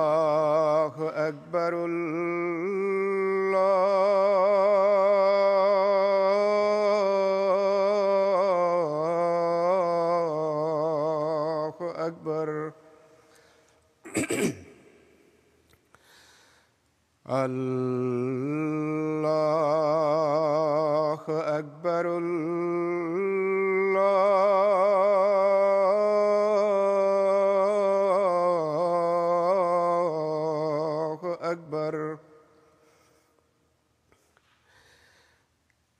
الله أكبر الله أكبر الله أكبر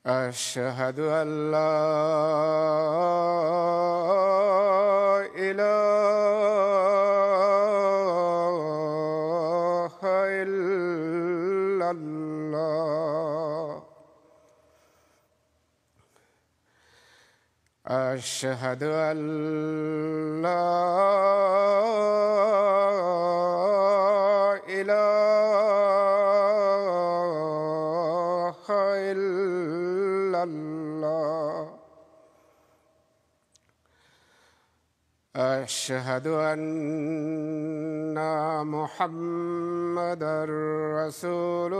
أشهد أن لا إله إلا الله أشهد أن لا إله إلا الله أشهد أن محمدًا رسول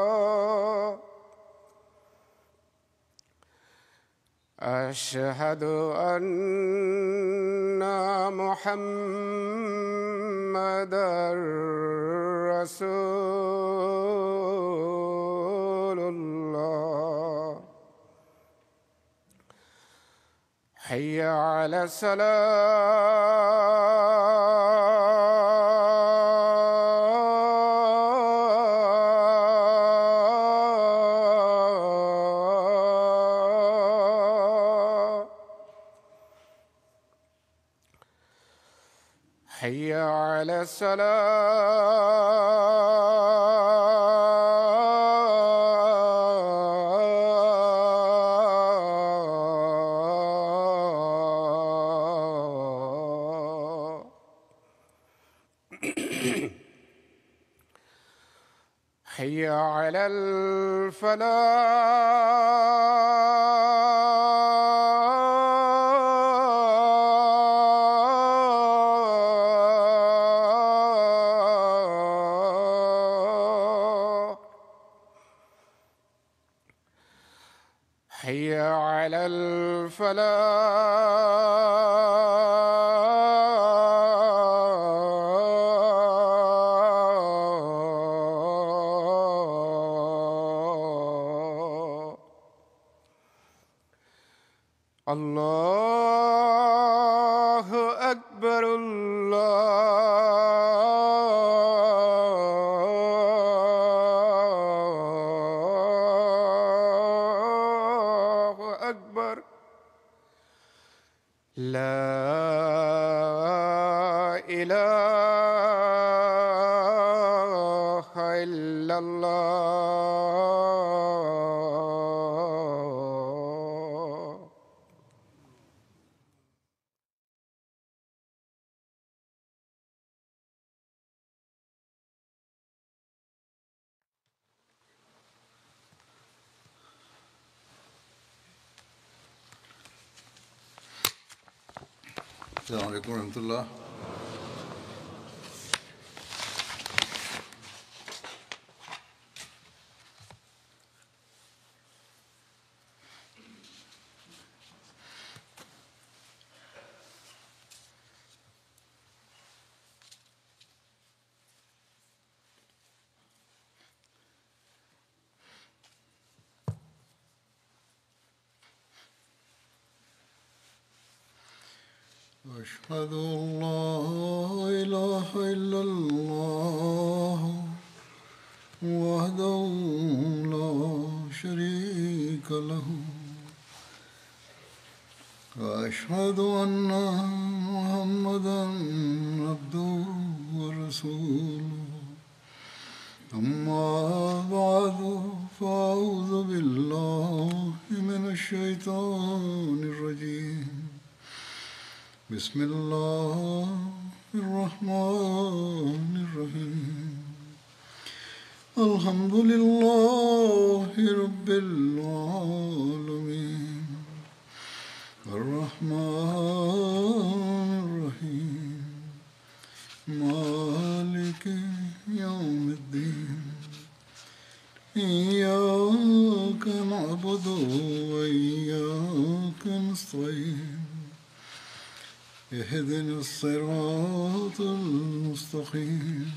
الله أشهد أن محمدًا رسول الله حي على الصلاة حي على الصلاة حي على الفلاح حي على الفلاح الله أكبر الله أكبر لا إله إلا الله السلام عليكم ورحمة الله. أشهد أن لا إله إلا الله وحده لا شريك له وأشهد أن محمدًا عبده ورسوله أما بعد فأعوذ بالله من الشيطان الرجيم بسم الله الرحمن الرحيم الحمد لله رب العالمين الرحمن الرحيم مالك يوم الدين إياك نعبد وإياك نستعين اهدنا الصراط المستقيم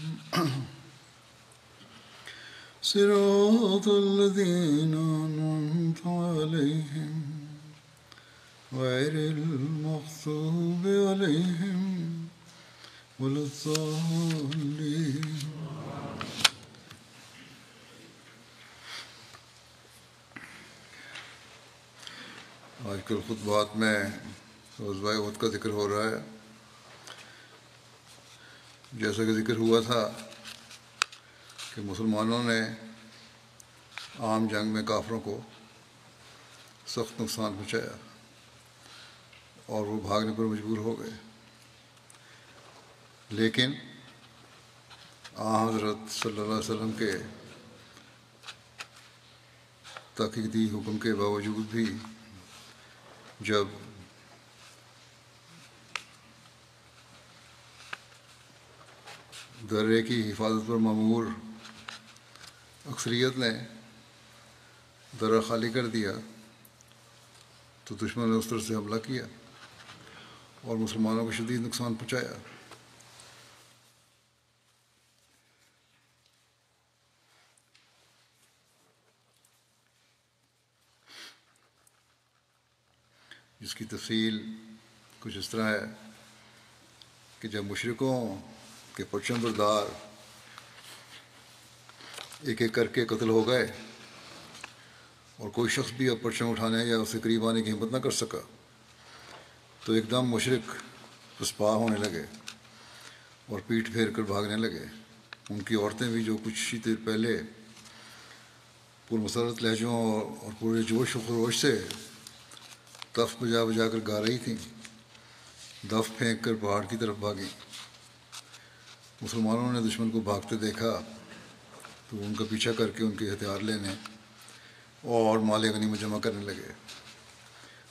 صراط الذين أنعمت عليهم غير المغضوب عليهم ولا الضالين آج کل خطبات میں غزوہ احد کا ذکر ہو رہا ہے. جیسا کہ ذکر ہوا تھا کہ مسلمانوں نے عام جنگ میں کافروں کو سخت نقصان پہنچایا اور وہ بھاگنے پر مجبور ہو گئے، لیکن حضرت صلی اللہ علیہ وسلم کے تاکیدی حکم کے باوجود بھی جب درے کی حفاظت پر مامور اکثریت نے درہ خالی کر دیا تو دشمن نے اس طرح سے حملہ کیا اور مسلمانوں کو شدید نقصان پہنچایا. جس کی تفصیل کچھ اس طرح ہے کہ جب مشرکوں کے پرچم بردار ایک ایک کر کے قتل ہو گئے اور کوئی شخص بھی اب پرچم اٹھانے یا اسے قریب آنے کی ہمت نہ کر سکا تو ایک دم مشرک پسپا ہونے لگے اور پیٹھ پھیر کر بھاگنے لگے. ان کی عورتیں بھی جو کچھ ہی دیر پہلے پرمسرت لہجوں اور پورے جوش و خروش سے دف بجا بجا کر گا رہی تھیں، دف پھینک کر پہاڑ کی طرف بھاگی. مسلمانوں نے دشمن کو بھاگتے دیکھا تو ان کا پیچھا کر کے ان کے ہتھیار لینے اور مال غنیمت جمع کرنے لگے.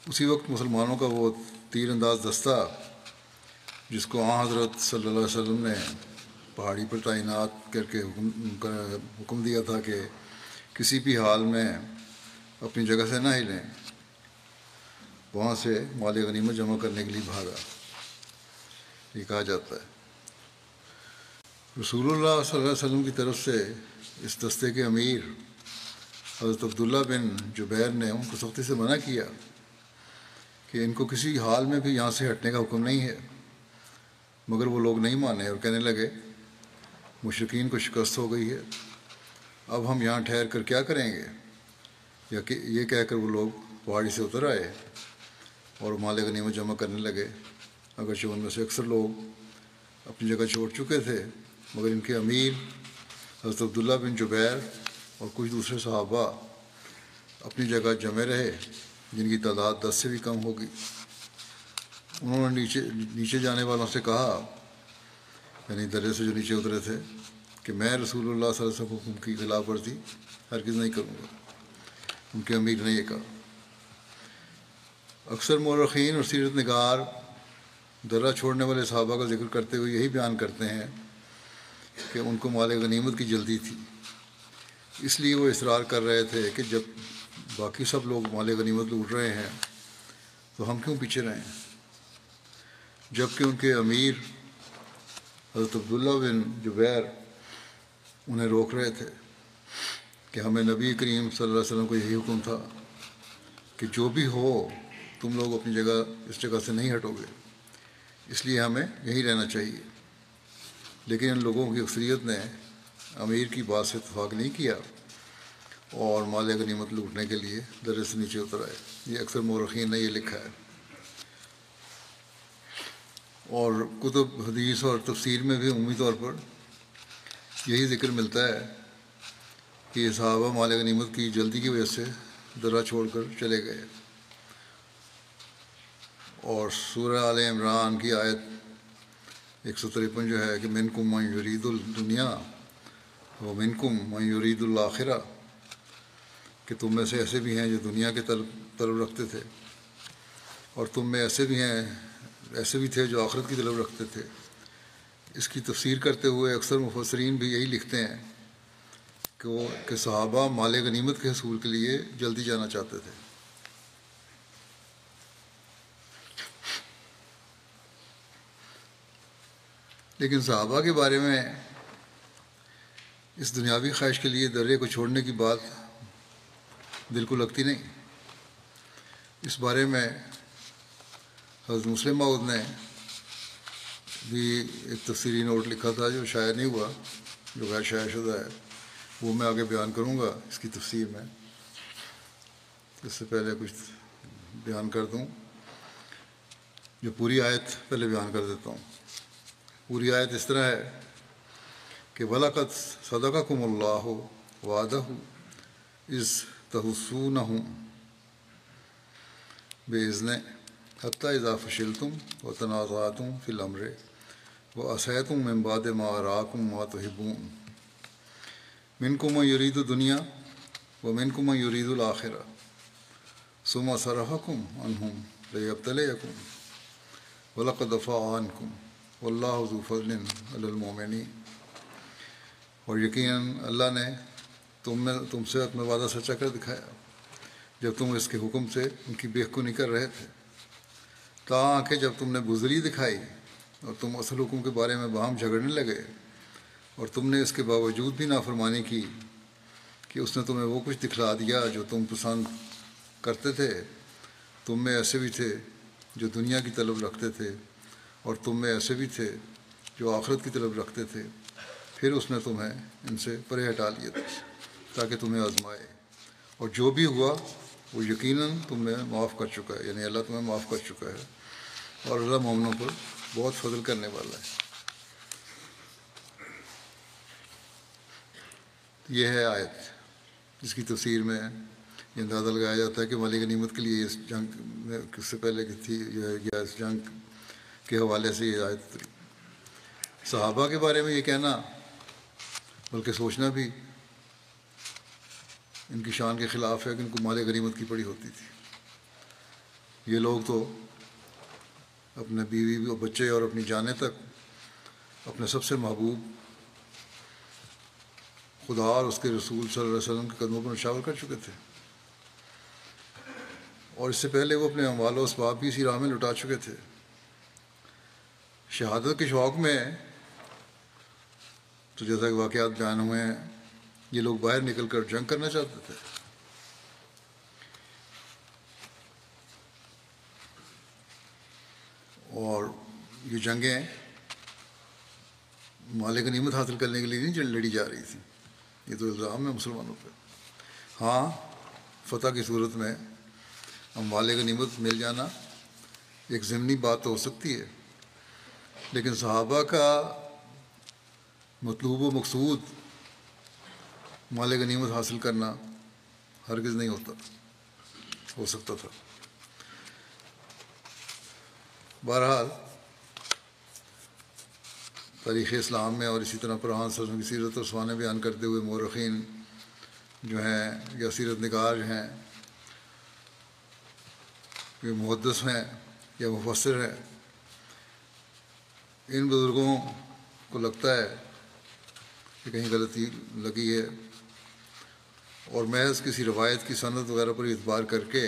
اسی وقت مسلمانوں کا وہ تیر انداز دستہ جس کو حضرت صلی اللہ علیہ وسلم نے پہاڑی پر تعینات کر کے حکم دیا تھا کہ کسی بھی حال میں اپنی جگہ سے نہ ہلیں، وہاں سے مال غنیمت جمع کرنے کے لیے بھاگا. یہ کہا جاتا ہے رسول اللہ صلی اللہ علیہ وسلم کی طرف سے اس دستے کے امیر حضرت عبداللہ بن جبیر نے ان کو سختی سے منع کیا کہ ان کو کسی حال میں بھی یہاں سے ہٹنے کا حکم نہیں ہے، مگر وہ لوگ نہیں مانے اور کہنے لگے مشرکین کو شکست ہو گئی ہے، اب ہم یہاں ٹھہر کر کیا کریں گے. یا کہ یہ کہہ کر وہ لوگ پہاڑی سے اتر آئے اور مال غنیمت جمع کرنے لگے. اگرچہ ان میں سے اکثر لوگ اپنی جگہ چھوڑ چکے تھے، مگر ان کے امیر حضرت عبداللہ بن جبیر اور کچھ دوسرے صحابہ اپنی جگہ جمے رہے جن کی تعداد 10 سے بھی کم ہوگی. انہوں نے نیچے جانے والوں سے کہا، یعنی درے سے جو نیچے اترے تھے، کہ میں رسول اللہ صلی اللہ علیہ وسلم حکم کی خلاف ورزی ہرگز نہیں کروں گا. ان کے امیر نے یہ کہا. اکثر مورخین اور سیرت نگار درہ چھوڑنے والے صحابہ کا ذکر کرتے ہوئے یہی بیان کرتے ہیں کہ ان کو مال غنیمت کی جلدی تھی، اس لیے وہ اصرار کر رہے تھے کہ جب باقی سب لوگ مال غنیمت لوٹ رہے ہیں تو ہم کیوں پیچھے رہیں. جبکہ ان کے امیر حضرت عبداللہ بن جبیر انہیں روک رہے تھے کہ ہمیں نبی کریم صلی اللہ علیہ وسلم کو یہی حکم تھا کہ جو بھی ہو تم لوگ اپنی جگہ اس جگہ سے نہیں ہٹو گے، اس لیے ہمیں یہیں رہنا چاہیے. لیکن ان لوگوں کی اکثریت نے امیر کی بات سے اتفاق نہیں کیا اور مال غنیمت لوٹنے کے لیے درے سے نیچے اتر آئے. یہ اکثر مورخین نے یہ لکھا ہے. اور کتب حدیث اور تفسیر میں بھی عمومی طور پر یہی ذکر ملتا ہے کہ یہ صحابہ مال غنیمت کی جلدی کی وجہ سے درہ چھوڑ کر چلے گئے۔ اور سورہ آل عمران کی آیت 153 جو ہے کہ منکم من یرید الدنیا و منکم من یرید الآخرہ، کہ تم میں سے ایسے بھی ہیں جو دنیا کے طلب رکھتے تھے، اور تم میں ایسے بھی تھے جو آخرت کی طلب رکھتے تھے۔ اس کی تفسیر کرتے ہوئے اکثر مفسرین بھی یہی لکھتے ہیں کہ صحابہ مال غنیمت کے حصول کے لیے جلدی جانا چاہتے تھے۔ لیکن صحابہ کے بارے میں اس دنیاوی خواہش کے لیے درے کو چھوڑنے کی بات دل کو لگتی نہیں۔ اس بارے میں حضرت مسلم موعود نے بھی ایک تفسیری نوٹ لکھا تھا جو شائع نہیں ہوا، جو غیر شائع شدہ ہے، وہ میں آگے بیان کروں گا اس کی تفسیر میں۔ اس سے پہلے کچھ بیان کر دوں، جو پوری آیت پہلے بیان کر دیتا ہوں۔ پوری آیت اس طرح ہے کہ وَلَقَدْ صَدَقَكُمُ اللَّهُ وَعْدَهُ إِذْ تَحُسُّونَهُم بِإِذْنِهِ حَتَّىٰ إِذَا فَشِلْتُمْ وَتَنَازَعْتُمْ فِي الْأَمْرِ وَعَصَيْتُم مِّن بَعْدِ مَا أَرَاكُم مَّا تُحِبُّونَ مِنكُم مَّن يُرِيدُ الدُّنْيَا وَمِنكُم مَّن يُرِيدُ الْآخِرَةَ ثُمَّ صَرَفَكُمْ عَنْهُمْ لِيَبْتَلِيَكُمْ وَلَقَدْ عَفَا عَنكُمْ وَاللَّهُ ذُو فَضْلٍ عَلَى الْمُؤْمِنِينَ۔ اور یقیناً اللہ نے تم سے اپنا وعدہ سچا کر دکھایا جب تم اس کے حکم سے ان کی بے خونی کر رہے تھے، تاں کہ جب تم نے بزدلی دکھائی اور تم اصل حکم کے بارے میں باہم جھگڑنے لگے، اور تم نے اس کے باوجود بھی نافرمانی کی کہ اس نے تمہیں وہ کچھ دکھلا دیا جو تم پسند کرتے تھے۔ تم میں ایسے بھی تھے جو دنیا کی طلب رکھتے تھے، اور تم میں ایسے بھی تھے جو آخرت کی طلب رکھتے تھے۔ پھر اس نے تمہیں ان سے پرے ہٹا لیا تھا تاکہ تمہیں آزمائے، اور جو بھی ہوا وہ یقیناً تمہیں معاف کر چکا ہے، یعنی اللہ تمہیں معاف کر چکا ہے، اور اللہ مومنوں پر بہت فضل کرنے والا ہے۔ یہ ہے آیت، جس کی تفسیر میں یہ اندازہ لگایا جاتا ہے کہ مال غنیمت کے لیے اس جنگ میں اس سے پہلے کی تھی یا اس جنگ کے حوالے سے یہ آیت اتری۔ صحابہ کے بارے میں یہ کہنا، بلکہ سوچنا بھی ان کی شان کے خلاف ہے کہ ان کو مال غنیمت کی پڑی ہوتی تھی۔ یہ لوگ تو اپنے بیوی اور بچے اور اپنی جانیں تک اپنے سب سے محبوب خدا اور اس کے رسول صلی اللہ علیہ وسلم کے قدموں پر نشاور کر چکے تھے، اور اس سے پہلے وہ اپنے اموال و اسباب بھی اسی راہ میں لٹا چکے تھے۔ شہادت کے شوق میں تو جیسا کہ واقعات بیان ہوئے ہیں، یہ لوگ باہر نکل کر جنگ کرنا چاہتے تھے، اور یہ جنگیں مال غنیمت حاصل کرنے کے لیے نہیں لڑی جا رہی تھیں۔ یہ تو الزام ہے مسلمانوں پہ۔ ہاں، فتح کی صورت میں مال غنیمت مل جانا ایک ضمنی بات تو ہو سکتی ہے، لیکن صحابہ کا مطلوب و مقصود مال غنیمت حاصل کرنا ہرگز نہیں ہو سکتا تھا۔ بہرحال تاریخ اسلام میں اور اسی طرح قرآن صلی اللہ علیہ وسلم کی سیرت اور سوانح بیان کرتے ہوئے مورخین جو ہیں یا سیرت نگار ہیں، یہ محدث ہیں یا مفسر ہیں، ان بزرگوں کو لگتا ہے کہ کہیں غلطی لگی ہے، اور محض کسی روایت کی سند وغیرہ پر اعتبار کر کے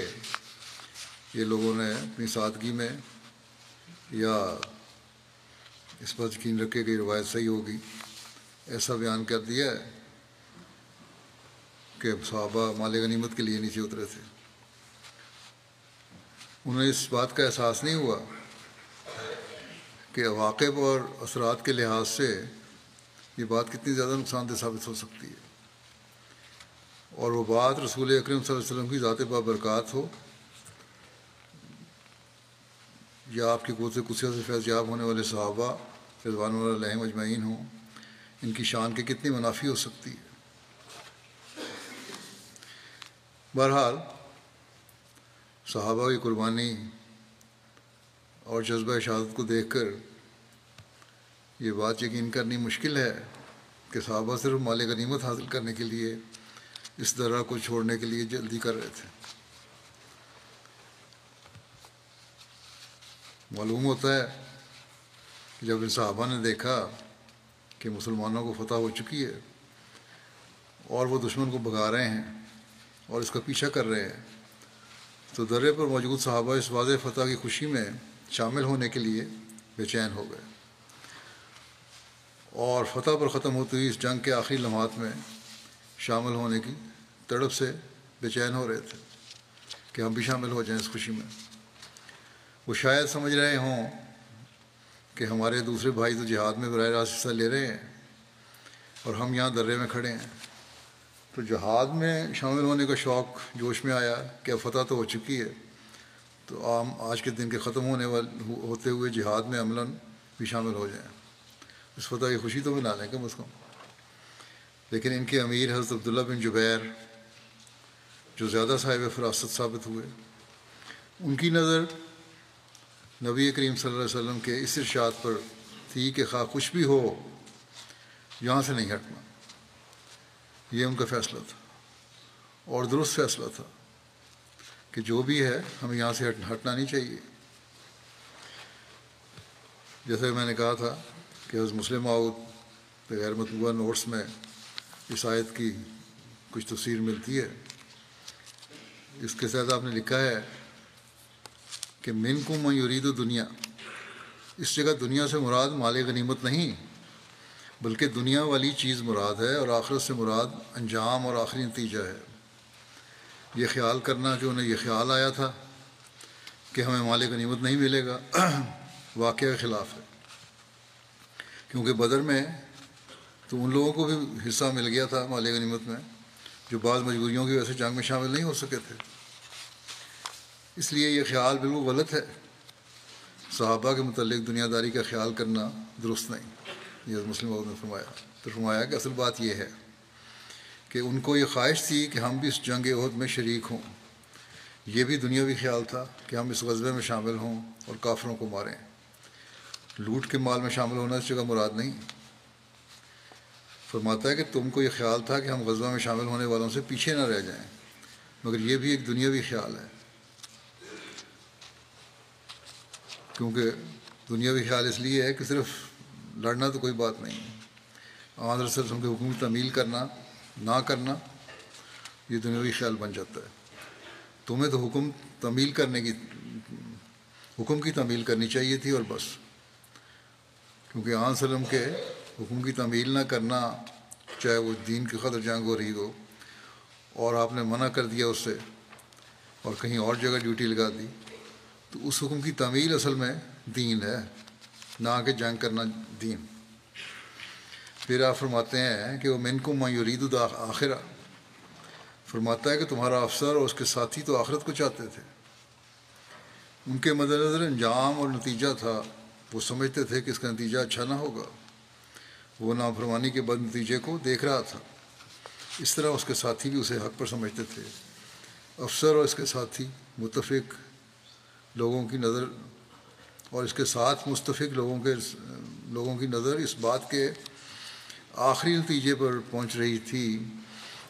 یہ لوگوں نے اپنی سادگی میں یا اس پر یقین رکھے کہ روایت صحیح ہوگی، ایسا بیان کر دیا ہے کہ صحابہ مال غنیمت کے لیے نیچے اترے تھے۔ انہیں اس بات کا احساس نہیں ہوا کہ عواقب اور اثرات کے لحاظ سے یہ بات کتنی زیادہ نقصان دہ ثابت ہو سکتی ہے، اور وہ بات رسول اکرم صلی اللہ علیہ وسلم کی ذات بابرکات ہو یا آپ کی قوت قدسیہ سے فیض یاب ہونے والے صحابہ رضوان اللہ علیہم اجمعین ہوں، ان کی شان کے کتنی منافی ہو سکتی ہے۔ بہرحال صحابہ کی قربانی اور جذبہ شہادت کو دیکھ کر یہ بات یقین کرنی مشکل ہے کہ صحابہ صرف مال غنیمت حاصل کرنے کے لیے اس درہ کو چھوڑنے کے لیے جلدی کر رہے تھے۔ معلوم ہوتا ہے کہ جب ان صحابہ نے دیکھا کہ مسلمانوں کو فتح ہو چکی ہے اور وہ دشمن کو بھگا رہے ہیں اور اس کا پیچھا کر رہے ہیں، تو درے پر موجود صحابہ اس واضح فتح کی خوشی میں شامل ہونے کے لیے بے چین ہو گئے، اور فتح پر ختم ہوتی ہوئی اس جنگ کے آخری لمحات میں شامل ہونے کی تڑپ سے بے چین ہو رہے تھے کہ ہم بھی شامل ہو جائیں اس خوشی میں۔ وہ شاید سمجھ رہے ہوں کہ ہمارے دوسرے بھائی تو جہاد میں براہ راست حصہ لے رہے ہیں اور ہم یہاں درے میں کھڑے ہیں، تو جہاد میں شامل ہونے کا شوق جوش میں آیا کہ اب فتح تو ہو چکی ہے، تو آج کے دن کے ختم ہوتے ہوئے جہاد میں عملاً بھی شامل ہو جائیں، اس فتح کی خوشی تو منا لیں کم از کم۔ لیکن ان کے امیر حضرت عبداللہ بن جبیر جو زیادہ صاحب فراست ثابت ہوئے، ان کی نظر نبی کریم صلی اللہ علیہ وسلم کے اس ارشاد پر تھی کہ خواہ کچھ بھی ہو یہاں سے نہیں ہٹنا۔ یہ ان کا فیصلہ تھا اور درست فیصلہ تھا کہ جو بھی ہے ہمیں یہاں سے ہٹنا نہیں چاہیے۔ جیسے میں نے کہا تھا کہ حضرت مسلم موعود غیر مطبوعہ نوٹس میں اس آیت کی کچھ تفسیر ملتی ہے۔ اس کے ساتھ آپ نے لکھا ہے کہ منکم من یرید دنیا، اس جگہ دنیا سے مراد مال غنیمت نہیں بلکہ دنیا والی چیز مراد ہے، اور آخرت سے مراد انجام اور آخری نتیجہ ہے۔ یہ خیال کرنا کہ انہیں یہ خیال آیا تھا کہ ہمیں مال غنیمت نہیں ملے گا واقعہ کے خلاف ہے، کیونکہ بدر میں تو ان لوگوں کو بھی حصہ مل گیا تھا مال غنیمت میں جو بعض مجبوریوں کی وجہ سے جنگ میں شامل نہیں ہو سکے تھے۔ اس لیے یہ خیال بالکل غلط ہے، صحابہ کے متعلق دنیا داری کا خیال کرنا درست نہیں۔ یہ مسلم موعود نے فرمایا کہ اصل بات یہ ہے کہ ان کو یہ خواہش تھی کہ ہم بھی اس جنگ احد میں شریک ہوں، یہ بھی دنیاوی خیال تھا کہ ہم اس غزوے میں شامل ہوں اور کافروں کو ماریں۔ لوٹ کے مال میں شامل ہونا اس جگہ مراد نہیں۔ فرماتا ہے کہ تم کو یہ خیال تھا کہ ہم غزوہ میں شامل ہونے والوں سے پیچھے نہ رہ جائیں، مگر یہ بھی ایک دنیاوی خیال ہے، کیونکہ دنیاوی خیال اس لیے ہے کہ صرف لڑنا تو کوئی بات نہیں ہے، آن رسول کے حکم کی تعمیل کرنا نہ کرنا یہ دنیاوی خیال بن جاتا ہے۔ تمہیں تو حکم کی تعمیل کرنی چاہیے تھی اور بس، کیونکہ آن وسلم کے حکم کی تعمیل نہ کرنا، چاہے وہ دین کی خاطر جنگ ہو رہی ہو اور آپ نے منع کر دیا اس سے اور کہیں اور جگہ ڈیوٹی لگا دی، تو اس حکم کی تعمیل اصل میں دین ہے، نہ کہ جنگ کرنا دین۔ پھر آپ فرماتے ہیں کہ وہ منکم من یرید الآخرہ، فرماتا ہے کہ تمہارا افسر اور اس کے ساتھی تو آخرت کو چاہتے تھے، ان کے مد نظر انجام اور نتیجہ تھا، وہ سمجھتے تھے کہ اس کا نتیجہ اچھا نہ ہوگا، وہ نافرمانی کے بد نتیجے کو دیکھ رہا تھا۔ اس طرح اس کے ساتھی بھی اسے حق پر سمجھتے تھے۔ افسر اور اس کے ساتھی متفق لوگوں کی نظر اور اس کے ساتھ متفق لوگوں کی نظر اس بات کے آخری نتیجے پر پہنچ رہی تھی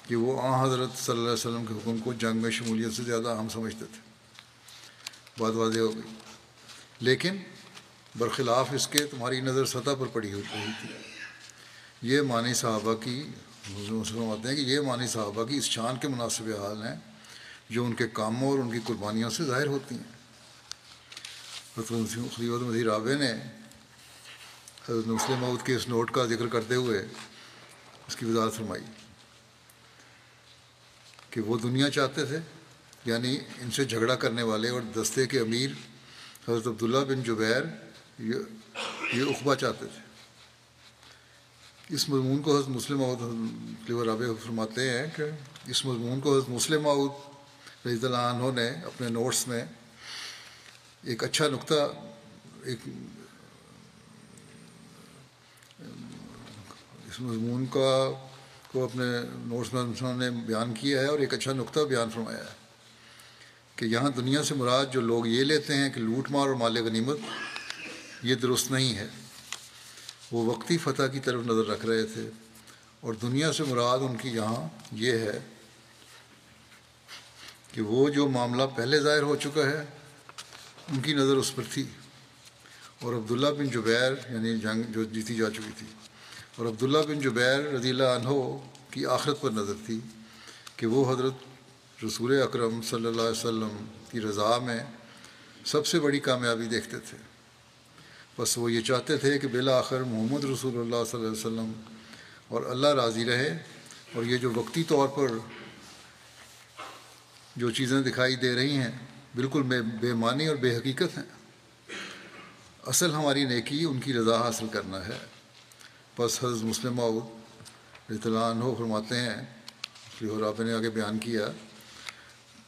کہ وہ حضرت صلی اللہ علیہ وسلم کے حکم کو جنگ میں شمولیت سے زیادہ اہم سمجھتے تھے۔ بات واضح ہو گئی، لیکن برخلاف اس کے تمہاری نظر سطح پر پڑی ہوئی تھی۔ یہ معنی صحابہ کی آتے ہیں کہ یہ معنی صحابہ کی اس شان کے مناسب حال ہیں جو ان کے کاموں اور ان کی قربانیوں سے ظاہر ہوتی ہیں۔ حضرت خلیفۃ مسیح رابع نے حضرت مسلم موعود کے اس نوٹ کا ذکر کرتے ہوئے اس کی وضاحت فرمائی کہ وہ دنیا چاہتے تھے، یعنی ان سے جھگڑا کرنے والے اور دستے کے امیر حضرت عبداللہ بن جبیر یہ عقبہ چاہتے تھے۔ اس مضمون کو حضرت مسلم موعود خلیفہ رابع فرماتے ہیں کہ اس مضمون کو حضرت مسلم موعود رضی اللہ عنہ نے اپنے نوٹس میں ایک اچھا نقطہ اس مضمون کو اپنے نوٹس میں انہوں نے بیان کیا ہے اور ایک اچھا نقطہ بیان فرمایا ہے کہ یہاں دنیا سے مراد جو لوگ یہ لیتے ہیں کہ لوٹ مار اور مال غنیمت، یہ درست نہیں ہے۔ وہ وقتی فتح کی طرف نظر رکھ رہے تھے، اور دنیا سے مراد ان کی یہاں یہ ہے کہ وہ جو معاملہ پہلے ظاہر ہو چکا ہے ان کی نظر اس پر تھی، اور عبداللہ بن جبیر یعنی جنگ جو جیتی جا چکی تھی، اور عبداللہ بن جبیر رضی اللہ عنہ کی آخرت پر نظر تھی کہ وہ حضرت رسول اکرم صلی اللہ علیہ وسلم کی رضا میں سب سے بڑی کامیابی دیکھتے تھے۔ بس وہ یہ چاہتے تھے کہ بالآخر محمد رسول اللہ صلی اللہ علیہ وسلم اور اللہ راضی رہے، اور یہ جو وقتی طور پر جو چیزیں دکھائی دے رہی ہیں بالکل بے معنی اور بے حقیقت ہیں۔ اصل ہماری نیکی ان کی رضا حاصل کرنا ہے۔ بس حضرت مسلم موعود رضی اللہ عنہ فرماتے ہیں، اور آپ نے آگے بیان کیا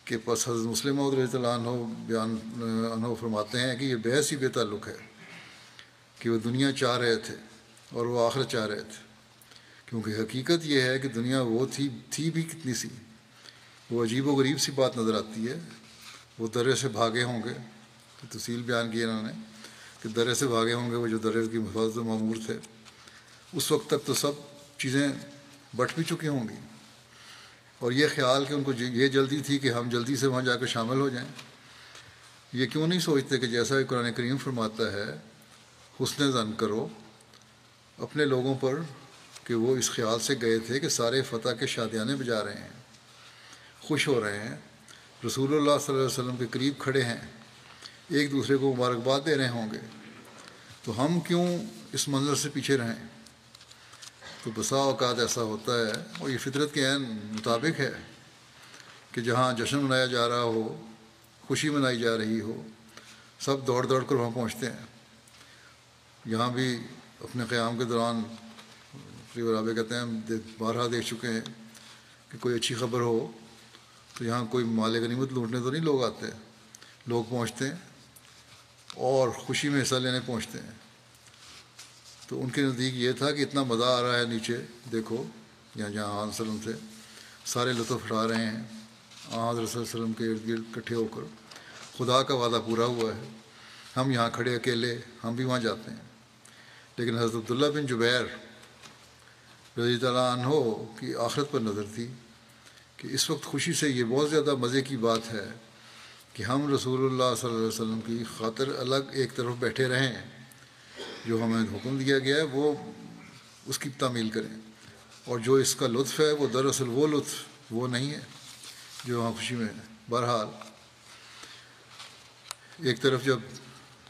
کہ پس حضرت مسلم موعود رضی اللہ عنہ فرماتے ہیں کہ یہ بحث ہی بے تعلق ہے کہ وہ دنیا چاہ رہے تھے اور وہ آخرت چاہ رہے تھے، کیونکہ حقیقت یہ ہے کہ دنیا وہ تھی بھی کتنی سی۔ وہ عجیب و غریب سی بات نظر آتی ہے۔ وہ درے سے بھاگے ہوں گے، تو تفصیل بیان کی انہوں نے کہ درے سے بھاگے ہوں گے وہ جو درے کی حفاظت و مامور تھے۔ اس وقت تک تو سب چیزیں بٹ بھی چکی ہوں گی، اور یہ خیال کہ ان کو یہ جلدی تھی کہ ہم جلدی سے وہاں جا کر شامل ہو جائیں۔ یہ کیوں نہیں سوچتے کہ جیسا کہ قرآن کریم فرماتا ہے، حسن ظن کرو اپنے لوگوں پر کہ وہ اس خیال سے گئے تھے کہ سارے فتح کے شادیانے بجا رہے ہیں، خوش ہو رہے ہیں، رسول اللہ صلی اللہ علیہ وسلم کے قریب کھڑے ہیں، ایک دوسرے کو مبارکباد دے رہے ہوں گے، تو ہم کیوں اس منظر سے پیچھے رہیں؟ تو بسا اوقات ایسا ہوتا ہے، اور یہ فطرت کے عین مطابق ہے کہ جہاں جشن منایا جا رہا ہو، خوشی منائی جا رہی ہو، سب دوڑ دوڑ کر وہاں پہنچتے ہیں۔ یہاں بھی اپنے قیام کے دوران رابع کہتے ہیں ہم بارہا دیکھ چکے ہیں کہ کوئی اچھی خبر ہو تو یہاں کوئی مال غنیمت لوٹنے تو نہیں لوگ آتے، لوگ پہنچتے ہیں اور خوشی میں حصہ لینے پہنچتے ہیں۔ تو ان کے نزدیک یہ تھا کہ اتنا مزہ آ رہا ہے نیچے، دیکھو یہاں جہاں حضرت صلی اللہ علیہ وسلم تھے، سارے لطف اٹھا رہے ہیں حضرت صلی اللہ علیہ وسلم کے ارد گرد اکٹھے ہو کر، خدا کا وعدہ پورا ہوا ہے، ہم یہاں کھڑے اکیلے، ہم بھی وہاں جاتے ہیں۔ لیکن حضرت عبداللہ بن جبیر رضی اللہ عنہ کی آخرت پر نظر تھی کہ اس وقت خوشی سے یہ بہت زیادہ مزے کی بات ہے کہ ہم رسول اللہ صلی اللہ علیہ وسلم کی خاطر الگ ایک طرف بیٹھے رہیں، جو ہمیں حکم دیا گیا ہے وہ اس کی تعمیل کریں، اور جو اس کا لطف ہے وہ دراصل وہ لطف وہ نہیں ہے جو وہاں خوشی میں ہے۔ بہرحال ایک طرف جب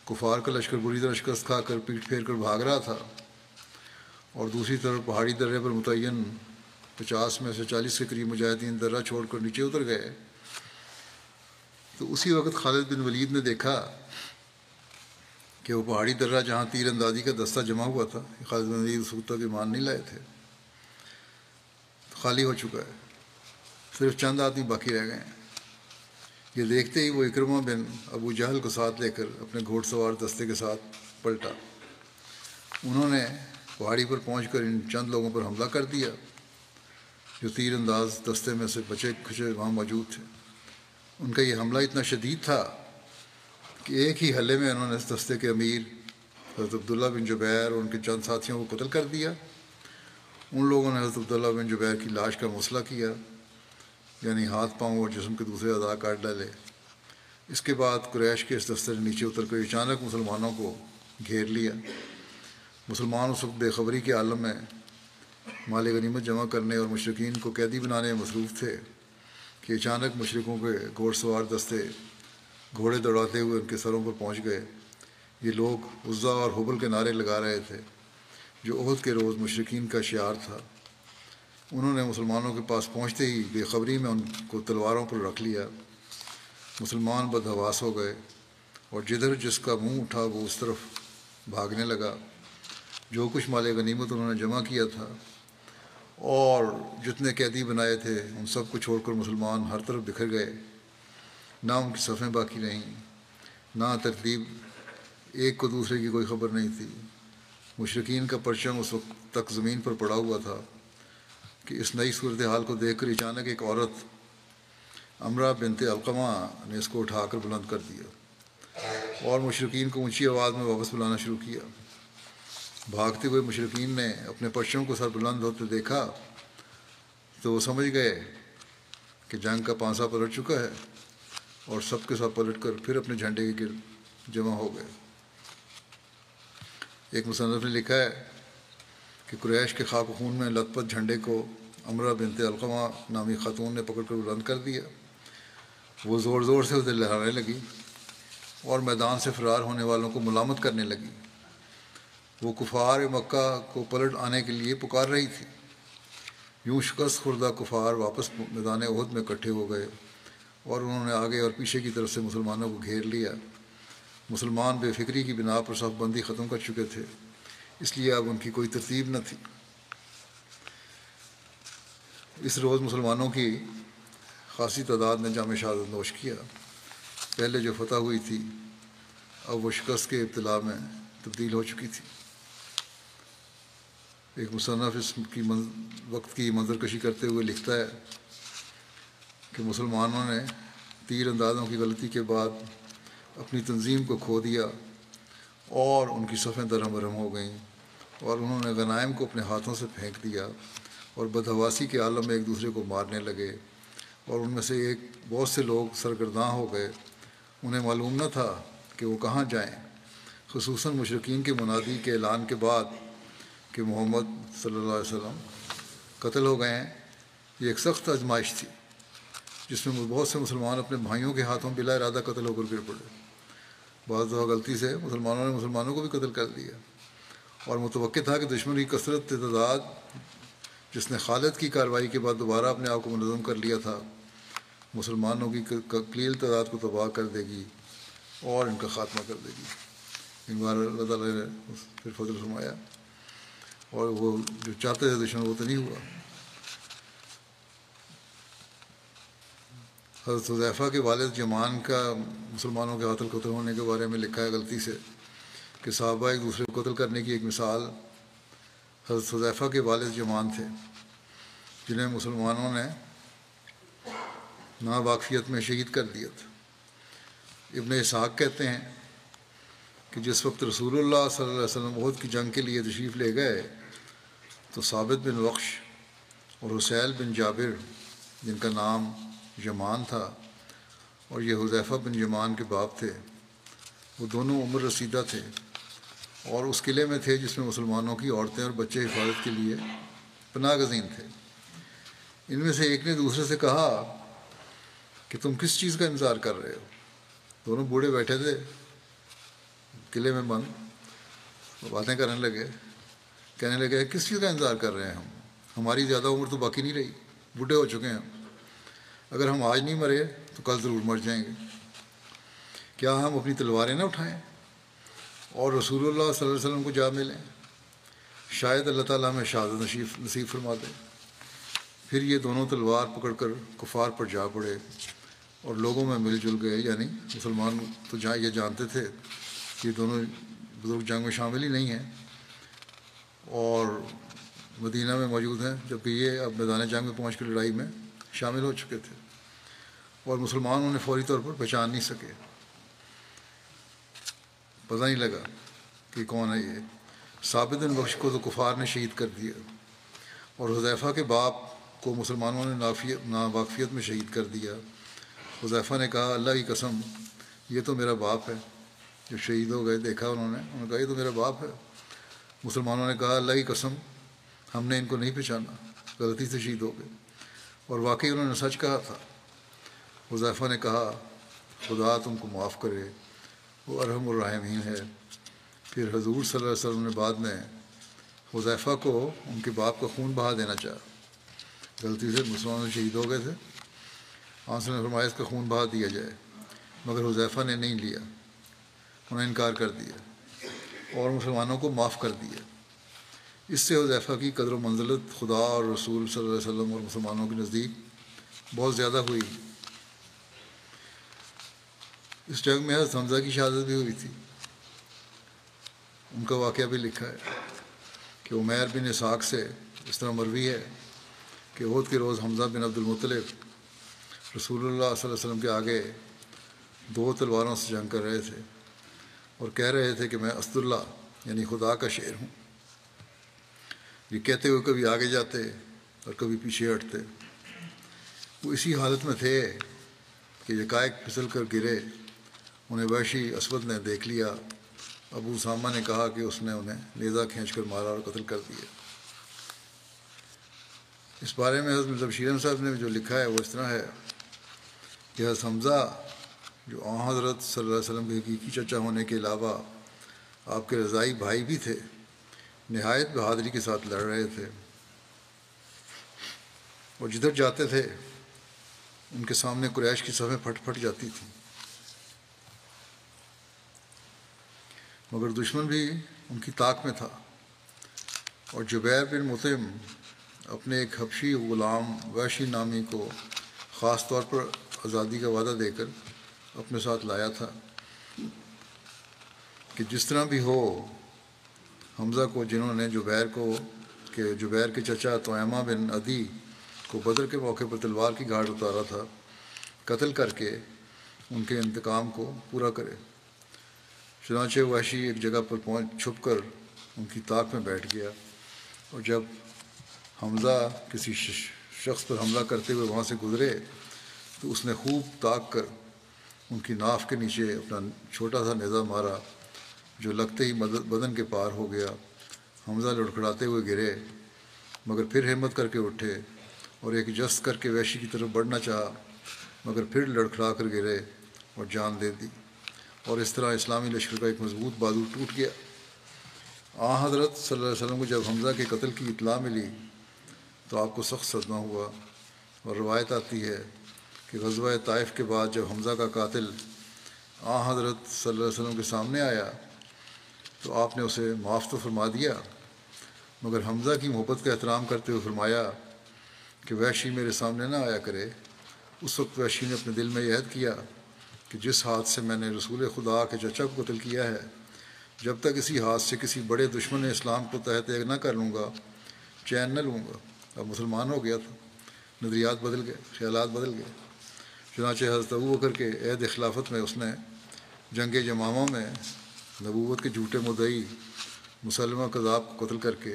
کفار کا لشکر بری طرح شکست کھا کر پیٹ پھیر کر بھاگ رہا تھا، اور دوسری طرف پہاڑی درے پر متعین 50 میں سے 40 کے قریب مجاہدین درہ چھوڑ کر نیچے اتر گئے، تو اسی وقت خالد بن ولید نے دیکھا کہ وہ پہاڑی درہ جہاں تیر اندازی کا دستہ جمع ہوا تھا، خالد بن ولید اس وقت تک ایمان نہیں لائے تھے، خالی ہو چکا ہے، صرف چند آدمی باقی رہ گئے ہیں۔ یہ دیکھتے ہی وہ اکرمہ بن ابو جہل کو ساتھ لے کر اپنے گھوڑ سوار دستے کے ساتھ پلٹا۔ انہوں نے پہاڑی پر پہنچ کر ان چند لوگوں پر حملہ کر دیا جو تیر انداز دستے میں سے بچے کھچے وہاں موجود تھے۔ ان کا یہ حملہ اتنا شدید تھا کہ ایک ہی حلے میں انہوں نے اس دستے کے امیر حضرت عبداللہ بن جبیر اور ان کے چند ساتھیوں کو قتل کر دیا۔ ان لوگوں نے حضرت عبداللہ بن جبیر کی لاش کا مسئلہ کیا، یعنی ہاتھ پاؤں اور جسم کے دوسرے اعضاء کاٹ ڈالے۔ اس کے بعد قریش کے اس دستے نے نیچے اتر کر اچانک مسلمانوں کو گھیر لیا۔ مسلمان اس وقت بے خبری کے عالم میں مال غنیمت جمع کرنے اور مشرکین کو قیدی بنانے میں مصروف تھے کہ اچانک مشرکوں کے گھوڑ سوار دستے گھوڑے دوڑاتے ہوئے ان کے سروں پر پہنچ گئے۔ یہ لوگ عزا اور حبل کے نعرے لگا رہے تھے جو احد کے روز مشرکین کا شعار تھا۔ انہوں نے مسلمانوں کے پاس پہنچتے ہی بے خبری میں ان کو تلواروں پر رکھ لیا۔ مسلمان بدحواس ہو گئے اور جدھر جس کا منہ اٹھا وہ اس طرف بھاگنے لگا۔ جو کچھ مال غنیمت انہوں نے جمع کیا تھا اور جتنے قیدی بنائے تھے ان سب کو چھوڑ کر مسلمان ہر طرف بکھر گئے، نہ ان کی صفیں باقی رہیں، نہ ترتیب، ایک کو دوسرے کی کوئی خبر نہیں تھی۔ مشرکین کا پرچم اس وقت تک زمین پر پڑا ہوا تھا کہ اس نئی صورتحال کو دیکھ کر اچانک ایک عورت امرہ بنت علقمہ نے اس کو اٹھا کر بلند کر دیا اور مشرکین کو اونچی آواز میں واپس بلانا شروع کیا۔ بھاگتے ہوئے مشرکین نے اپنے پرچموں کو سر بلند ہوتے دیکھا تو وہ سمجھ گئے کہ جنگ کا پانسا پلٹ چکا ہے، اور سب کے ساتھ پلٹ کر پھر اپنے جھنڈے کے گرد جمع ہو گئے۔ ایک مصنف نے لکھا ہے کہ قریش کے خاک و خون میں لت پت جھنڈے کو امرہ بنت علقمہ نامی خاتون نے پکڑ کر بلند کر دیا۔ وہ زور زور سے اسے لہرانے لگی اور میدان سے فرار ہونے والوں کو ملامت کرنے لگی۔ وہ کفار مکہ کو پلٹ آنے کے لیے پکار رہی تھی۔ یوں شکست خوردہ کفار واپس میدان احد میں اکٹھے ہو گئے اور انہوں نے آگے اور پیچھے کی طرف سے مسلمانوں کو گھیر لیا۔ مسلمان بے فکری کی بنا پر صف بندی ختم کر چکے تھے، اس لیے اب ان کی کوئی ترتیب نہ تھی۔ اس روز مسلمانوں کی خاصی تعداد نے جام شہادت نوش کیا۔ پہلے جو فتح ہوئی تھی اب وہ شکست کے ابتلا میں تبدیل ہو چکی تھی۔ ایک مصنف اس کی وقت کی منظر کشی کرتے ہوئے لکھتا ہے کہ مسلمانوں نے تیر اندازوں کی غلطی کے بعد اپنی تنظیم کو کھو دیا اور ان کی صفیں درہم برہم ہو گئیں، اور انہوں نے غنائم کو اپنے ہاتھوں سے پھینک دیا اور بدحواسی کے عالم میں ایک دوسرے کو مارنے لگے، اور ان میں سے بہت سے لوگ سرگرداں ہو گئے۔ انہیں معلوم نہ تھا کہ وہ کہاں جائیں، خصوصاً مشرکین کے منادی کے اعلان کے بعد کہ محمد صلی اللہ علیہ وسلم قتل ہو گئے ہیں۔ یہ ایک سخت آزمائش تھی جس میں بہت سے مسلمان اپنے بھائیوں کے ہاتھوں بلا ارادہ قتل ہو کر گر پڑے۔ بعض دفعہ غلطی سے مسلمانوں نے مسلمانوں کو بھی قتل کر دیا، اور متوقع تھا کہ دشمن کی کثرت تعداد جس نے خالد کی کارروائی کے بعد دوبارہ اپنے آپ کو منظم کر لیا تھا، مسلمانوں کی قلیل تعداد کو تباہ کر دے گی اور ان کا خاتمہ کر دے گی۔ ان بار اللہ تعالیٰ نے پھر فضل فرمایا، اور وہ جو چاہتے تھے دشمن وہ تو نہیں ہوا۔ حضرت حذیفہ کے والد جمان کا مسلمانوں کے قتل ہونے کے بارے میں لکھا ہے غلطی سے کہ صحابہ ایک دوسرے کو قتل کرنے کی ایک مثال حضرت حذیفہ کے والد جمان تھے، جنہیں مسلمانوں نے ناواقفیت میں شہید کر دیا تھا۔ ابن اسحاق کہتے ہیں کہ جس وقت رسول اللہ صلی اللہ علیہ وسلم احد کی جنگ کے لیے تشریف لے گئے تو ثابت بن وقش اور حسیل بن جابر، جن کا نام یمان تھا اور یہ حذیفہ بن یمان کے باپ تھے، وہ دونوں عمر رسیدہ تھے اور اس قلعے میں تھے جس میں مسلمانوں کی عورتیں اور بچے حفاظت کے لیے پناہ گزین تھے۔ ان میں سے ایک نے دوسرے سے کہا کہ تم کس چیز کا انتظار کر رہے ہو؟ دونوں بوڑھے بیٹھے تھے قلعے میں بند، باتیں کرنے لگے، کہنے لگے کس چیز کا انتظار کر رہے ہیں ہماری زیادہ عمر تو باقی نہیں رہی، بوڑھے ہو چکے ہیں ہم، اگر ہم آج نہیں مرے تو کل ضرور مر جائیں گے۔ کیا ہم اپنی تلواریں نہ اٹھائیں اور رسول اللہ صلی اللہ علیہ وسلم کو جا ملیں؟ شاید اللہ تعالیٰ ہمیں شہادت نصیب فرما دے۔ پھر یہ دونوں تلوار پکڑ کر کفار پر جا پڑے اور لوگوں میں مل جل گئے، یعنی مسلمان تو یہ جانتے تھے کہ یہ دونوں بزرگ جنگ میں شامل ہی نہیں ہیں اور مدینہ میں موجود ہیں، جبکہ یہ اب میدان جنگ میں پہنچ کر لڑائی میں شامل ہو چکے تھے، اور مسلمان انہیں فوری طور پر پہچان نہیں سکے، پتہ نہیں لگا کہ کون ہے یہ۔ ثابت بن بخش کو تو کفار نے شہید کر دیا، اور حذیفہ کے باپ کو مسلمانوں نے ناواقفیت میں شہید کر دیا۔ حذیفہ نے کہا اللہ کی قسم یہ تو میرا باپ ہے۔ جو شہید ہو گئے دیکھا انہوں نے کہا یہ تو میرا باپ ہے۔ مسلمانوں نے کہا اللہ کی قسم ہم نے ان کو نہیں پہچانا، غلطی سے شہید ہو گئے، اور واقعی انہوں نے سچ کہا تھا۔ حذیفہ نے کہا خدا تم کو معاف کرے، وہ ارحم الراحمین ہے۔ پھر حضور صلی اللہ علیہ وسلم نے بعد میں حذیفہ کو ان کے باپ کا خون بہا دینا چاہا، غلطی سے مسلمانوں شہید ہو گئے تھے، آنسو نے فرمایا اس کا خون بہا دیا جائے، مگر حذیفہ نے نہیں لیا، انہوں نے انکار کر دیا اور مسلمانوں کو معاف کر دیا۔ اس سے حذیفہ کی قدر و منزلت خدا اور رسول صلی اللہ علیہ وسلم اور مسلمانوں کے نزدیک بہت زیادہ ہوئی۔ اس جنگ میں حضرت حمزہ کی شہادت بھی ہوئی تھی۔ ان کا واقعہ بھی لکھا ہے کہ عمیر بن اسحاق سے اس طرح مروی ہے کہ احد کے روز حمزہ بن عبد المطلب رسول اللہ صلی اللہ علیہ وسلم کے آگے 2 تلواروں سے جنگ کر رہے تھے اور کہہ رہے تھے کہ میں اسد اللہ یعنی خدا کا شیر ہوں۔ یہ کہتے ہوئے کبھی آگے جاتے اور کبھی پیچھے ہٹتے۔ وہ اسی حالت میں تھے کہ یکائک پھسل کر گرے۔ انہیں وحشی اسود نے دیکھ لیا۔ ابو اسامہ نے کہا کہ اس نے انہیں نیزہ کھینچ کر مارا اور قتل کر دیا۔ اس بارے میں حضرت مرزا بشیر احمد صاحب نے جو لکھا ہے وہ اس طرح ہے کہ حضرت حمزہ جو حضرت صلی اللہ علیہ وسلم کے حقیقی چچا ہونے کے علاوہ آپ کے رضائی بھائی بھی تھے، نہایت بہادری کے ساتھ لڑ رہے تھے اور جدھر جاتے تھے ان کے سامنے قریش کی صفیں پھٹ پھٹ جاتی تھیں، مگر دشمن بھی ان کی طاق میں تھا۔ اور جبیر بن مطعم اپنے ایک حبشی غلام وحشی نامی کو خاص طور پر آزادی کا وعدہ دے کر اپنے ساتھ لایا تھا کہ جس طرح بھی ہو حمزہ کو، جنہوں نے جبیر کے چچا طعیمہ بن عدی کو بدر کے موقع پر تلوار کی گھاٹ اتارا تھا، قتل کر کے ان کے انتقام کو پورا کرے۔ چنانچہ وحشی ایک جگہ پر چھپ کر ان کی طاق میں بیٹھ گیا، اور جب حمزہ کسی شخص پر حملہ کرتے ہوئے وہاں سے گزرے تو اس نے خوب طاق کر ان کی ناف کے نیچے اپنا چھوٹا سا نیزہ مارا، جو لگتے ہی بدن کے پار ہو گیا۔ حمزہ لڑکھڑاتے ہوئے گرے، مگر پھر ہمت کر کے اٹھے اور ایک جست کر کے وحشی کی طرف بڑھنا چاہا، مگر پھر لڑکھڑا کر گرے اور جان دے دی، اور اس طرح اسلامی لشکر کا ایک مضبوط بازو ٹوٹ گیا۔ حضرت صلی اللہ علیہ وسلم کو جب حمزہ کے قتل کی اطلاع ملی تو آپ کو سخت صدمہ ہوا، اور روایت آتی ہے کہ غزوہ طائف کے بعد جب حمزہ کا قاتل حضرت صلی اللہ علیہ وسلم کے سامنے آیا تو آپ نے اسے معاف تو فرما دیا، مگر حمزہ کی محبت کا احترام کرتے ہوئے فرمایا کہ وحشی میرے سامنے نہ آیا کرے۔ اس وقت وحشی نے اپنے دل میں یہ عہد کیا کہ جس ہاتھ سے میں نے رسول خدا کے چچا کو قتل کیا ہے، جب تک اسی ہاتھ سے کسی بڑے دشمن اسلام کو تحت ایک نہ کر لوں گا، چین نہ لوں گا۔ اب مسلمان ہو گیا تھا، نظریات بدل گئے، خیالات بدل گئے۔ چنانچہ حضرت ابوبکر کے عہد خلافت میں اس نے جنگ یمامہ میں نبوت کے جھوٹے مدعی مسلمہ کذاب کو قتل کر کے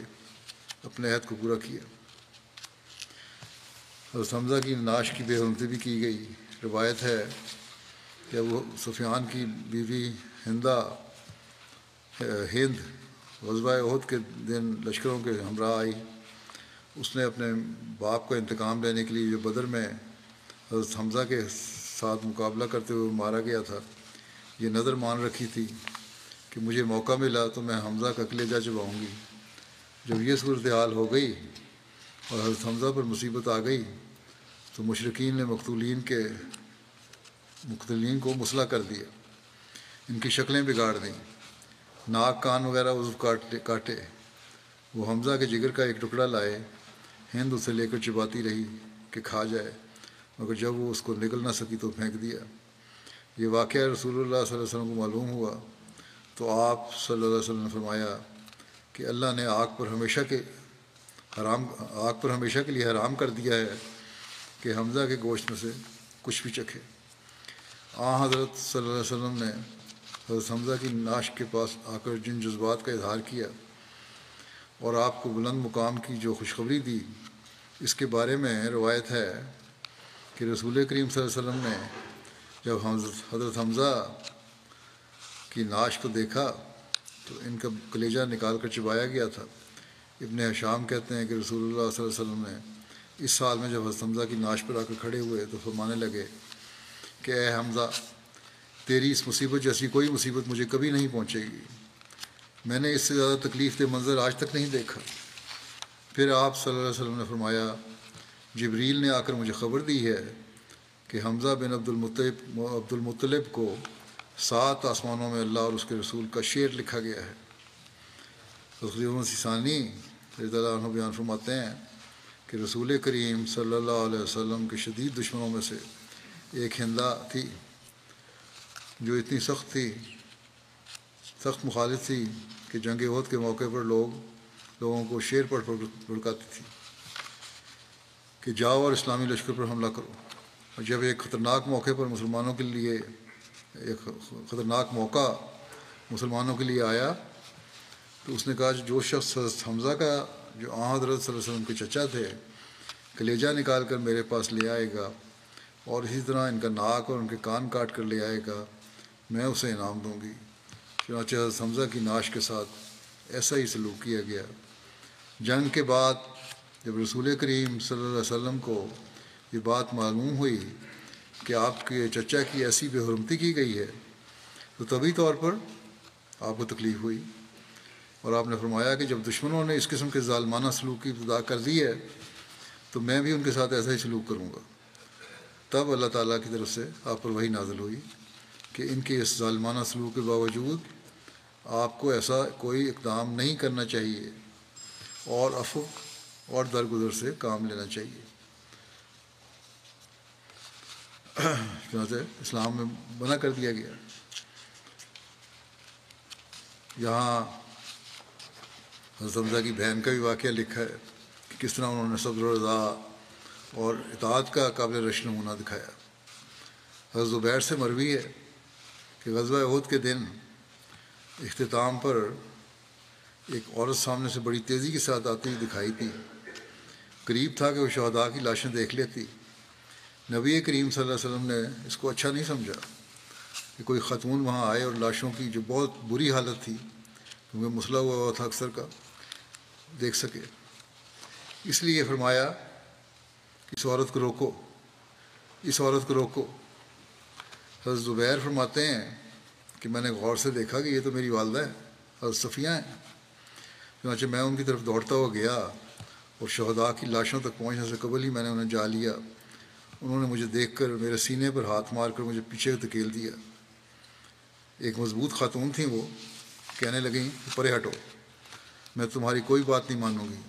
اپنے عہد کو پورا کیا۔ حضرت حمزہ کی نعش کی بے حرمتی بھی کی گئی۔ روایت ہے کہ ابو سفیان کی بیوی ہند غزوہ احد کے دن لشکروں کے ہمراہ آئی۔ اس نے اپنے باپ کا انتقام لینے کے لیے جو بدر میں حضرت حمزہ کے ساتھ مقابلہ کرتے ہوئے مارا گیا تھا، یہ نظر مان رکھی تھی کہ مجھے موقع ملا تو میں حمزہ کا کلیجہ چباؤں گی۔ جب یہ صورتحال ہو گئی اور حضرت حمزہ پر مصیبت آ گئی تو مشرکین نے مقتولین کو مسلح کر دیا، ان کی شکلیں بگاڑ دیں، ناک کان وغیرہ عضو کاٹے۔ وہ حمزہ کے جگر کا ایک ٹکڑا لائے، ہند اسے لے کر چباتی رہی کہ کھا جائے، مگر جب وہ اس کو نگل نہ سکی تو پھینک دیا۔ یہ واقعہ رسول اللہ صلی اللہ علیہ وسلم کو معلوم ہوا تو آپ صلی اللہ علیہ وسلم نے فرمایا کہ اللہ نے آگ پر ہمیشہ کے لیے حرام کر دیا ہے کہ حمزہ کے گوشت میں سے کچھ بھی چکھے۔ حضرت صلی اللہ علیہ وسلم نے حضرت حمزہ کی نعش کے پاس آ کر جن جذبات کا اظہار کیا اور آپ کو بلند مقام کی جو خوشخبری دی، اس کے بارے میں روایت ہے کہ رسول کریم صلی اللہ علیہ وسلم نے جب حضرت حمزہ کی نعش کو دیکھا تو ان کا کلیجہ نکال کر چبایا گیا تھا۔ ابن حشام کہتے ہیں کہ رسول اللہ صلی اللہ علیہ وسلم نے اس سال میں جب حضرت حمزہ کی نعش پر آ کر کھڑے ہوئے تو فرمانے لگے کہ اے حمزہ، تیری اس مصیبت جیسی کوئی مصیبت مجھے کبھی نہیں پہنچے گی، میں نے اس سے زیادہ تکلیف دہ منظر آج تک نہیں دیکھا۔ پھر آپ صلی اللہ علیہ وسلم نے فرمایا، جبریل نے آ کر مجھے خبر دی ہے کہ حمزہ بن عبد المطلب کو 7 آسمانوں میں اللہ اور اس کے رسول کا شعر لکھا گیا ہے۔ تقریباً سیسانی رضی اللہ عنہ بیان فرماتے ہیں کہ رسول کریم صلی اللہ علیہ وسلم کے شدید دشمنوں میں سے ایک ہندہ تھی جو اتنی سخت مخالف تھی کہ جنگ احد کے موقع پر لوگوں کو شعر پڑھ لڑکاتی تھی کہ جاؤ اور اسلامی لشکر پر حملہ کرو۔ اور جب ایک خطرناک موقع پر مسلمانوں کے لیے ایک خطرناک موقع مسلمانوں کے لیے آیا تو اس نے کہا جو شخص حضرت حمزہ کا جو حضرت صلی اللہ علیہ وسلم کے چچا تھے کلیجہ نکال کر میرے پاس لے آئے گا اور اسی طرح ان کا ناک اور ان کے کان کاٹ کر لے آئے گا میں اسے انعام دوں گی۔ چنانچہ حضرت حمزہ کی نعش کے ساتھ ایسا ہی سلوک کیا گیا۔ جنگ کے بعد جب رسول کریم صلی اللہ علیہ وسلم کو یہ بات معلوم ہوئی کہ آپ کے چچا کی ایسی بے حرمتی کی گئی ہے تو طبی طور پر آپ کو تکلیف ہوئی، اور آپ نے فرمایا کہ جب دشمنوں نے اس قسم کے ظالمانہ سلوک کی ابتدا کر دی ہے تو میں بھی ان کے ساتھ ایسا ہی سلوک کروں گا۔ تب اللہ تعالیٰ کی طرف سے آپ پر وحی نازل ہوئی کہ ان کے اس ظالمانہ سلوک کے باوجود آپ کو ایسا کوئی اقدام نہیں کرنا چاہیے اور عفو اور درگزر سے کام لینا چاہیے۔ چنانچہ اسلام میں منع کر دیا گیا۔ یہاں حضرت حمزہ کی بہن کا بھی واقعہ لکھا ہے کہ کس طرح انہوں نے صبر و رضا اور اطاعت کا قابل رشک نمونہ دکھایا۔ حضرت زبیر سے مروی ہے کہ غزوہ احد کے دن اختتام پر ایک عورت سامنے سے بڑی تیزی کے ساتھ آتی ہوئی دکھائی تھی، قریب تھا کہ وہ شہداء کی لاشیں دیکھ لیتی۔ نبی کریم صلی اللہ علیہ وسلم نے اس کو اچھا نہیں سمجھا کہ کوئی خاتون وہاں آئے اور لاشوں کی جو بہت بری حالت تھی کیونکہ مسلح ہوا تھا اکثر کا دیکھ سکے، اس لیے فرمایا کہ اس عورت کو روکو، اس عورت کو روکو۔ حضرت زبیر فرماتے ہیں کہ میں نے غور سے دیکھا کہ یہ تو میری والدہ ہے، حضرت صفیہ ہیں۔ چنانچہ میں ان کی طرف دوڑتا ہوا گیا اور شہداء کی لاشوں تک پہنچنے سے قبل ہی میں نے انہیں جا لیا۔ انہوں نے مجھے دیکھ کر میرے سینے پر ہاتھ مار کر مجھے پیچھے دھکیل دیا۔ ایک مضبوط خاتون تھیں، وہ کہنے لگیں کہ پرے ہٹو، میں تمہاری کوئی بات نہیں مانوں گی۔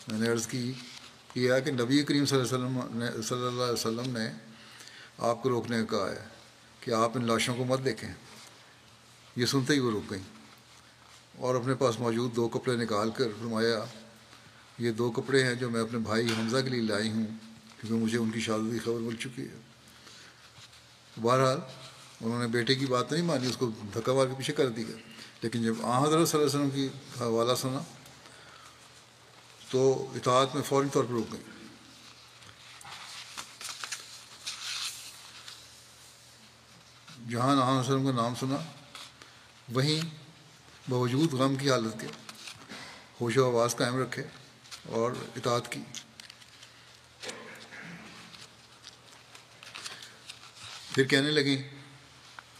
میں نے عرض کیا کہ نبی کریم صلی اللہ علیہ وسلم نے آپ کو روکنے کا کہا ہے کہ آپ ان لاشوں کو مت دیکھیں۔ یہ سنتے ہی وہ رک گئیں اور اپنے پاس موجود 2 کپڑے نکال کر فرمایا یہ 2 کپڑے ہیں جو میں اپنے بھائی حمزہ کے لیے لائی ہوں کیونکہ مجھے ان کی شہادت کی خبر مل چکی ہے۔ بہرحال انہوں نے بیٹے کی بات نہیں مانی، اس کو دھکا مار کے پیچھے کر دیا، لیکن جب حضرت صلی اللہ علیہ وسلم کی حوالہ سنا تو اطاعت میں فوری طور پر رک گئی۔ جہاں صلی اللہ علیہ وسلم کا نام سنا وہیں باوجود غم کی حالت کے ہوش و آواز قائم رکھے اور اطاعت کی۔ پھر کہنے لگیں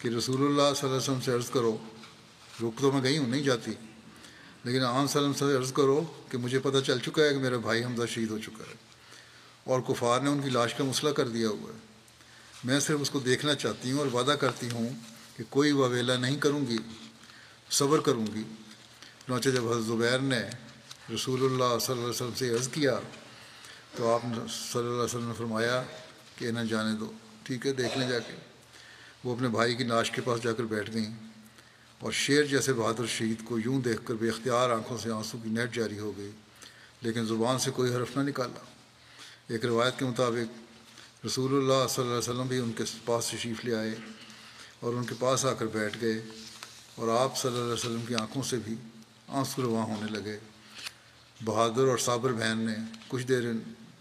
کہ رسول اللہ صلی اللہ علیہ وسلم سے عرض کرو، رک تو میں گئی ہوں نہیں جاتی، لیکن عام صلی اللہ علیہ وسلم سے عرض کرو کہ مجھے پتہ چل چکا ہے کہ میرا بھائی حمزہ شہید ہو چکا ہے اور کفار نے ان کی لاش کا مسئلہ کر دیا ہوا ہے۔ میں صرف اس کو دیکھنا چاہتی ہوں اور وعدہ کرتی ہوں کہ کوئی واویلا نہیں کروں گی، صبر کروں گی۔ چنانچہ جب حضرت زبیر نے رسول اللہ صلی اللہ علیہ وسلم سے عرض کیا تو آپ صلی اللہ علیہ وسلم نے فرمایا کہ انہیں جانے دو، ٹھیک ہے دیکھ لیں جا کے۔ وہ اپنے بھائی کی نعش کے پاس جا کر بیٹھ گئیں اور شیر جیسے بہادر شہید کو یوں دیکھ کر بے اختیار آنکھوں سے آنسو کی نہر جاری ہو گئی، لیکن زبان سے کوئی حرف نہ نکالا۔ ایک روایت کے مطابق رسول اللہ صلی اللہ علیہ وسلم بھی ان کے پاس تشریف لے آئے اور ان کے پاس آ کر بیٹھ گئے اور آپ صلی اللہ علیہ وسلم کی آنکھوں سے بھی آنسو رواں ہونے لگے۔ بہادر اور صابر بہن نے کچھ دیر ان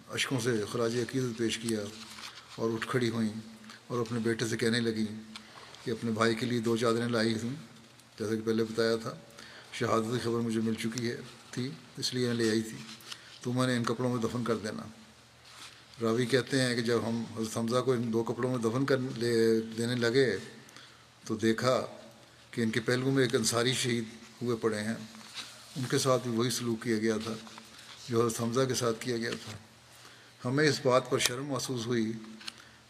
اشکوں سے خراج عقیدت پیش کیا اور اٹھ کھڑی ہوئیں اور اپنے بیٹے سے کہنے لگیں کہ اپنے بھائی کے لیے 2 چادریں لائی ہوں، جیسا کہ پہلے بتایا تھا، شہادت کی خبر مجھے مل چکی تھی اس لیے لے آئی تھی، تم انہیں ان کپڑوں میں دفن کر دینا۔ راوی کہتے ہیں کہ جب ہم حضرت حمزہ کو ان 2 کپڑوں میں دفن دینے لگے تو دیکھا کہ ان کے پہلو میں ایک انصاری شہید ہوئے پڑے ہیں، ان کے ساتھ بھی وہی سلوک کیا گیا تھا جو حضرت حمزہ کے ساتھ کیا گیا تھا۔ ہمیں اس بات پر شرم محسوس ہوئی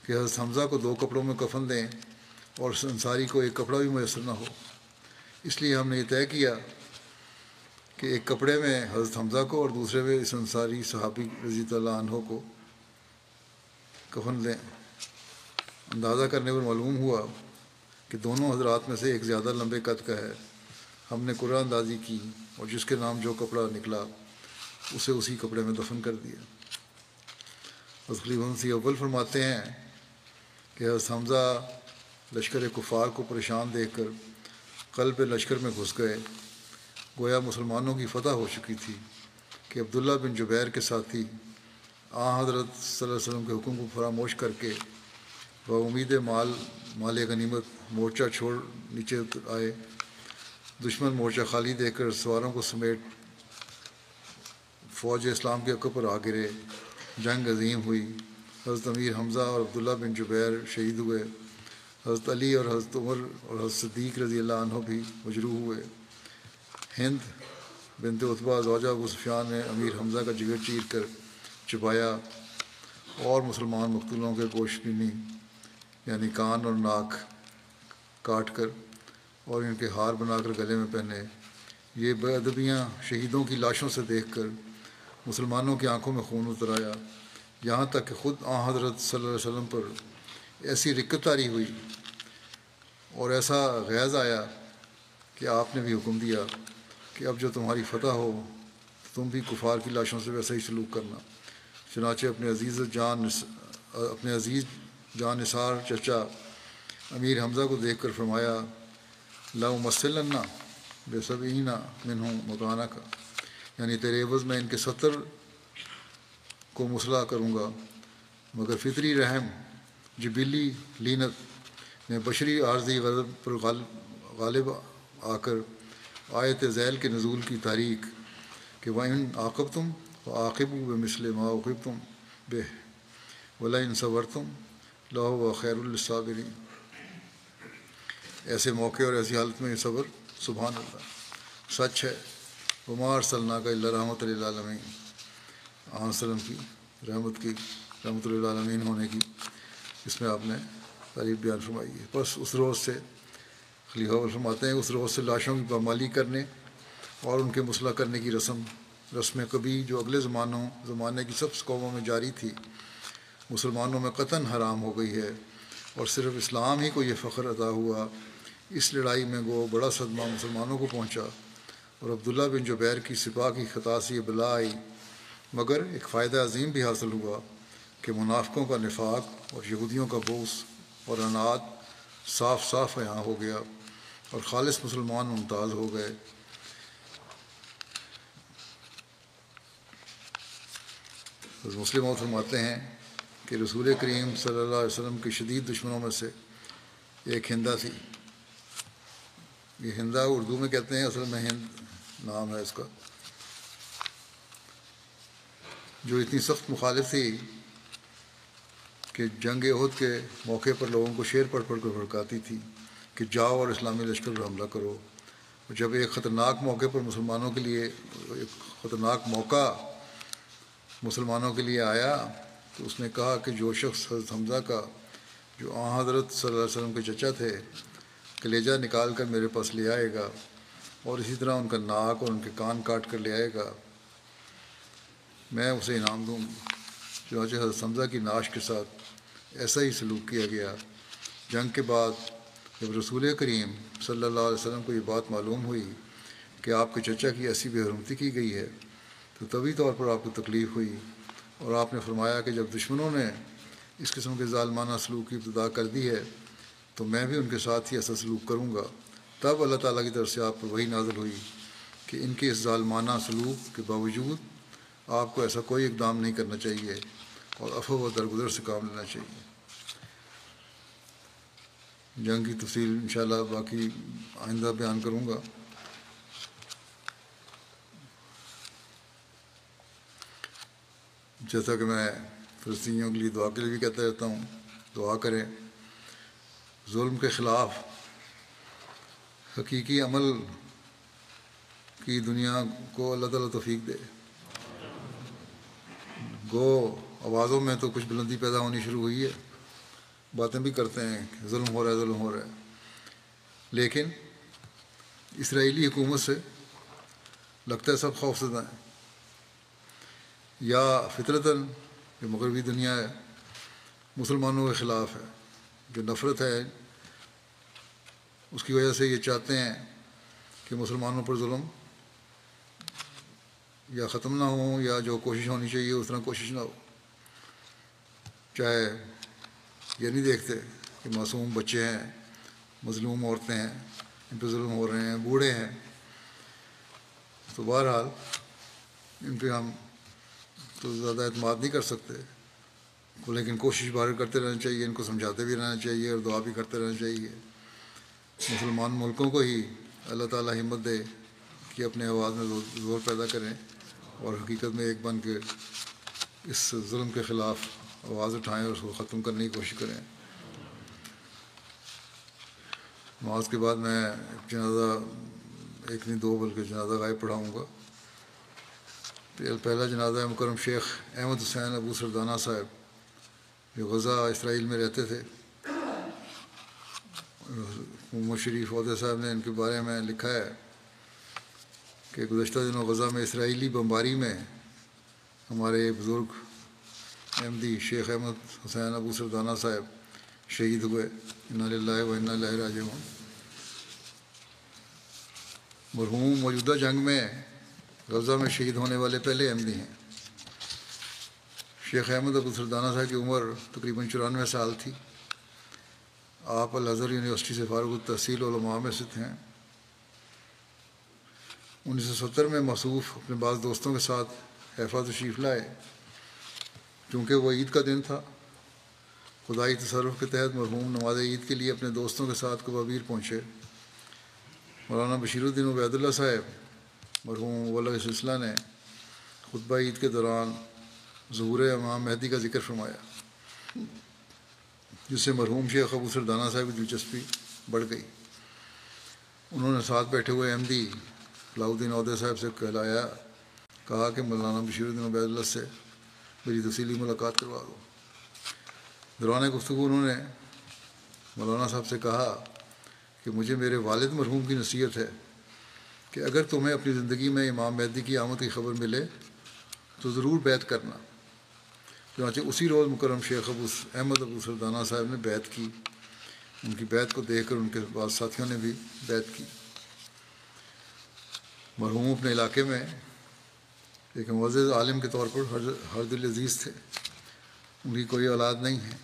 کہ حضرت حمزہ کو 2 کپڑوں میں کفن دیں اور اس انصاری کو ایک کپڑا بھی میسر نہ ہو، اس لیے ہم نے یہ طے کیا کہ ایک کپڑے میں حضرت حمزہ کو اور دوسرے میں اس انصاری صحابی رضی اللہ عنہ کو کفن دیں۔ اندازہ کرنے پر معلوم ہوا کہ دونوں حضرات میں سے ایک زیادہ لمبے قد کا ہے۔ ہم نے قرآن اندازی کی اور جس کے نام جو کپڑا نکلا اسے اسی کپڑے میں دفن کر دیا۔ حضرت خلیفہ مسیح اول فرماتے ہیں کہ حضرت حمزہ لشکر کفار کو پریشان دیکھ کر قلب لشکر میں گھس گئے۔ گویا مسلمانوں کی فتح ہو چکی تھی کہ عبداللہ بن جبیر کے ساتھی حضرت صلی اللہ علیہ وسلم کے حکم کو فراموش کر کے بامید مال غنیمت مورچہ چھوڑ نیچے آئے۔ دشمن مورچہ خالی دیکھ کر سواروں کو سمیٹ فوج اسلام کے عقب پر آ گرے۔ جنگ عظیم ہوئی۔ حضرت امیر حمزہ اور عبداللہ بن جبیر شہید ہوئے۔ حضرت علی اور حضرت عمر اور حضرت صدیق رضی اللہ عنہ بھی مجروح ہوئے۔ ہند بنت عتبہ زوجہ ابو سفیان نے امیر حمزہ کا جگر چیر کر چبایا اور مسلمان مقتولوں کے گوشت بینی یعنی کان اور ناک کاٹ کر اور ان کے ہار بنا کر گلے میں پہنے۔ یہ بے ادبیاں شہیدوں کی لاشوں سے دیکھ کر مسلمانوں کی آنکھوں میں خون اتر آیا، یہاں تک کہ خود حضرت صلی اللہ علیہ وسلم پر ایسی رقت طاری ہوئی اور ایسا غیظ آیا کہ آپ نے بھی حکم دیا کہ اب جو تمہاری فتح ہو تو تم بھی کفار کی لاشوں سے ویسا ہی سلوک کرنا۔ چنانچہ اپنے عزیز جان نثار چچا امیر حمزہ کو دیکھ کر فرمایا لَأُمَثِّلَنَّ بِسَبْعِينَ مِنْهُمْ مَكَانَكَ، یعنی تیرے عوض میں ان کے 70 کو مسلح کروں گا، مگر فطری رحم جبلی لینت میں بشری عارضی غضب پر غالب آ کر آیت ذیل کے نزول کی تحریک کہ وَإِنْ عَاقَبْتُمْ فَعَاقِبُوا بِمِثْلِ مَا عُوقِبْتُمْ بِهِ وَلَئِنْ صَبَرْتُمْ لَهُوَ خَيْرٌ لِلصَّابِرِينَ۔ ایسے موقع اور ایسی حالت میں یہ صبر سبحان اللہ سچ ہے۔ وَمَا أَرْسَلْنَاكَ إِلَّا رَحْمَةً لِلْعَالَمِينَ، وسلم کی رحمت للعالمین ہونے کی اس میں آپ نے تعریف بیان فرمائی ہے۔ بس اس روز سے خلیفہ اول فرماتے ہیں اس روز سے لاشوں کی پامالی کرنے اور ان کے مسلح کرنے کی رسم کبھی جو اگلے زمانے کی سب قوموں میں جاری تھی مسلمانوں میں قطعاً حرام ہو گئی ہے، اور صرف اسلام ہی کو یہ فخر عطا ہوا۔ اس لڑائی میں بڑا صدمہ مسلمانوں کو پہنچا اور عبداللہ بن جبیر کی سپاہ کی خطا سے یہ بلا آئی، مگر ایک فائدہ عظیم بھی حاصل ہوا کہ منافقوں کا نفاق اور یہودیوں کا بغض اور عناد صاف صاف بیان ہو گیا اور خالص مسلمان ممتاز ہو گئے۔ مسلم اور فرماتے ہیں کہ رسول کریم صلی اللہ علیہ وسلم کے شدید دشمنوں میں سے ایک ہندا تھی۔ یہ ہندا اردو میں کہتے ہیں، اصل میں ہند نام ہے اس کا، جو اتنی سخت مخالف تھی کہ جنگ احد کے موقع پر لوگوں کو شعر پڑھ پڑھ کر بھڑکاتی تھی کہ جاؤ اور اسلامی لشکر پر حملہ کرو۔ اور جب ایک خطرناک موقع پر مسلمانوں کے لیے مسلمانوں کے لیے آیا تو اس نے کہا کہ جو شخص حضرت حمزہ کا جو حضرت صلی اللہ علیہ وسلم کے چچا تھے کلیجہ نکال کر میرے پاس لے آئے گا اور اسی طرح ان کا ناک اور ان کے کان کاٹ کر لے آئے گا میں اسے انعام دوں گی۔ چنانچہ حضرت حمزہ کی نعش کے ساتھ ایسا ہی سلوک کیا گیا۔ جنگ کے بعد جب رسول کریم صلی اللہ علیہ وسلم کو یہ بات معلوم ہوئی کہ آپ کے چچا کی ایسی بے حرمتی کی گئی ہے تو طبی طور پر آپ کو تکلیف ہوئی، اور آپ نے فرمایا کہ جب دشمنوں نے اس قسم کے ظالمانہ سلوک کی ابتدا کر دی ہے تو میں بھی ان کے ساتھ ہی ایسا سلوک کروں گا۔ تب اللہ تعالیٰ کی طرف سے آپ پر وحی نازل ہوئی کہ ان کے اس ظالمانہ سلوک کے باوجود آپ کو ایسا کوئی اقدام نہیں کرنا چاہیے اور عفو و درگزر سے کام لینا چاہیے۔ جنگ کی تفصیل انشاءاللہ باقی آئندہ بیان کروں گا۔ جیسا کہ میں فلسطینیوں کے لیے دعا کے لیے بھی کہتا رہتا ہوں، دعا کریں، ظلم کے خلاف حقیقی عمل کی دنیا کو اللہ تعالیٰ توفیق دے۔ گو آوازوں میں تو کچھ بلندی پیدا ہونی شروع ہوئی ہے، باتیں بھی کرتے ہیں کہ ظلم ہو رہا ہے، لیکن اسرائیلی حکومت سے لگتا ہے سب خوفزدہ ہیں، یا فطرتاً جو مغربی دنیا ہے مسلمانوں کے خلاف ہے، جو نفرت ہے اس کی وجہ سے یہ چاہتے ہیں کہ مسلمانوں پر ظلم یا ختم نہ ہو، یا جو کوشش ہونی چاہیے اس طرح کوشش نہ ہو، چاہے یہ نہیں دیکھتے کہ معصوم بچے ہیں، مظلوم عورتیں ہیں، ان پہ ظلم ہو رہے ہیں، بوڑھے ہیں. تو بہرحال ان پہ ہم تو زیادہ اعتماد نہیں کر سکتے، لیکن کوشش باہر کرتے رہنا چاہیے، ان کو سمجھاتے بھی رہنا چاہیے اور دعا بھی کرتے رہنا چاہیے. مسلمان ملکوں کو ہی اللہ تعالیٰ ہمت دے کہ اپنے آواز میں زور پیدا کریں اور حقیقت میں ایک بن کے اس ظلم کے خلاف آواز اٹھائیں اور اس کو ختم کرنے کی کوشش کریں. نماز کے بعد میں جنازہ ایک نہیں دو بلکہ جنازہ غائب پڑھاؤں گا. پہلا جنازہ ہے مکرم شیخ احمد حسین ابو سردانہ صاحب، جو غزہ اسرائیل میں رہتے تھے. محمد شریف عہدہ صاحب نے ان کے بارے میں لکھا ہے کہ گزشتہ دنوں غزہ میں اسرائیلی بمباری میں ہمارے بزرگ احمدی شیخ احمد حسین ابو سردانہ صاحب شہید ہوئے. انا للہ و انا الیہ راجعون. مرحوم موجودہ جنگ میں غزہ میں شہید ہونے والے پہلے احمدی ہیں. شیخ احمد ابو سردانہ صاحب کی عمر تقریباً 94 سال تھی. آپ الازہر یونیورسٹی سے فارغ التحصیل علماء میں سے ہیں. 1970 میں موصوف اپنے بعض دوستوں کے ساتھ حیفا تشریف لائے. چونکہ وہ عید کا دن تھا، خدائی تصرف کے تحت مرحوم نماز عید کے لیے اپنے دوستوں کے ساتھ کوبابیر پہنچے. مولانا بشیر الدین عبید اللہ صاحب مرحوم ولغ سلسلہ نے خطبہ عید کے دوران ظہور امام مہدی کا ذکر فرمایا، جس سے مرحوم شیخ ابو سردانہ صاحب کی دلچسپی بڑھ گئی. انہوں نے ساتھ بیٹھے ہوئے احمدی علاؤ الدین عہدہ صاحب سے کہا کہ مولانا بشیر الدین عبید اللہ سے میری تفصیلی ملاقات کروا دو. دوران گفتگو انہوں نے مولانا صاحب سے کہا کہ مجھے میرے والد مرحوم کی نصیحت ہے کہ اگر تمہیں اپنی زندگی میں امام مہدی کی آمد کی خبر ملے تو ضرور بیعت کرنا. چنانچہ اسی روز مکرم شیخ احمد ابو سردانہ صاحب نے بیعت کی. ان کی بیعت کو دیکھ کر ان کے بعض ساتھیوں نے بھی بیعت کی. مرحوم اپنے علاقے میں ایک معزز عالم کے طور پر ہر دل عزیز تھے. ان کی کوئی اولاد نہیں ہے،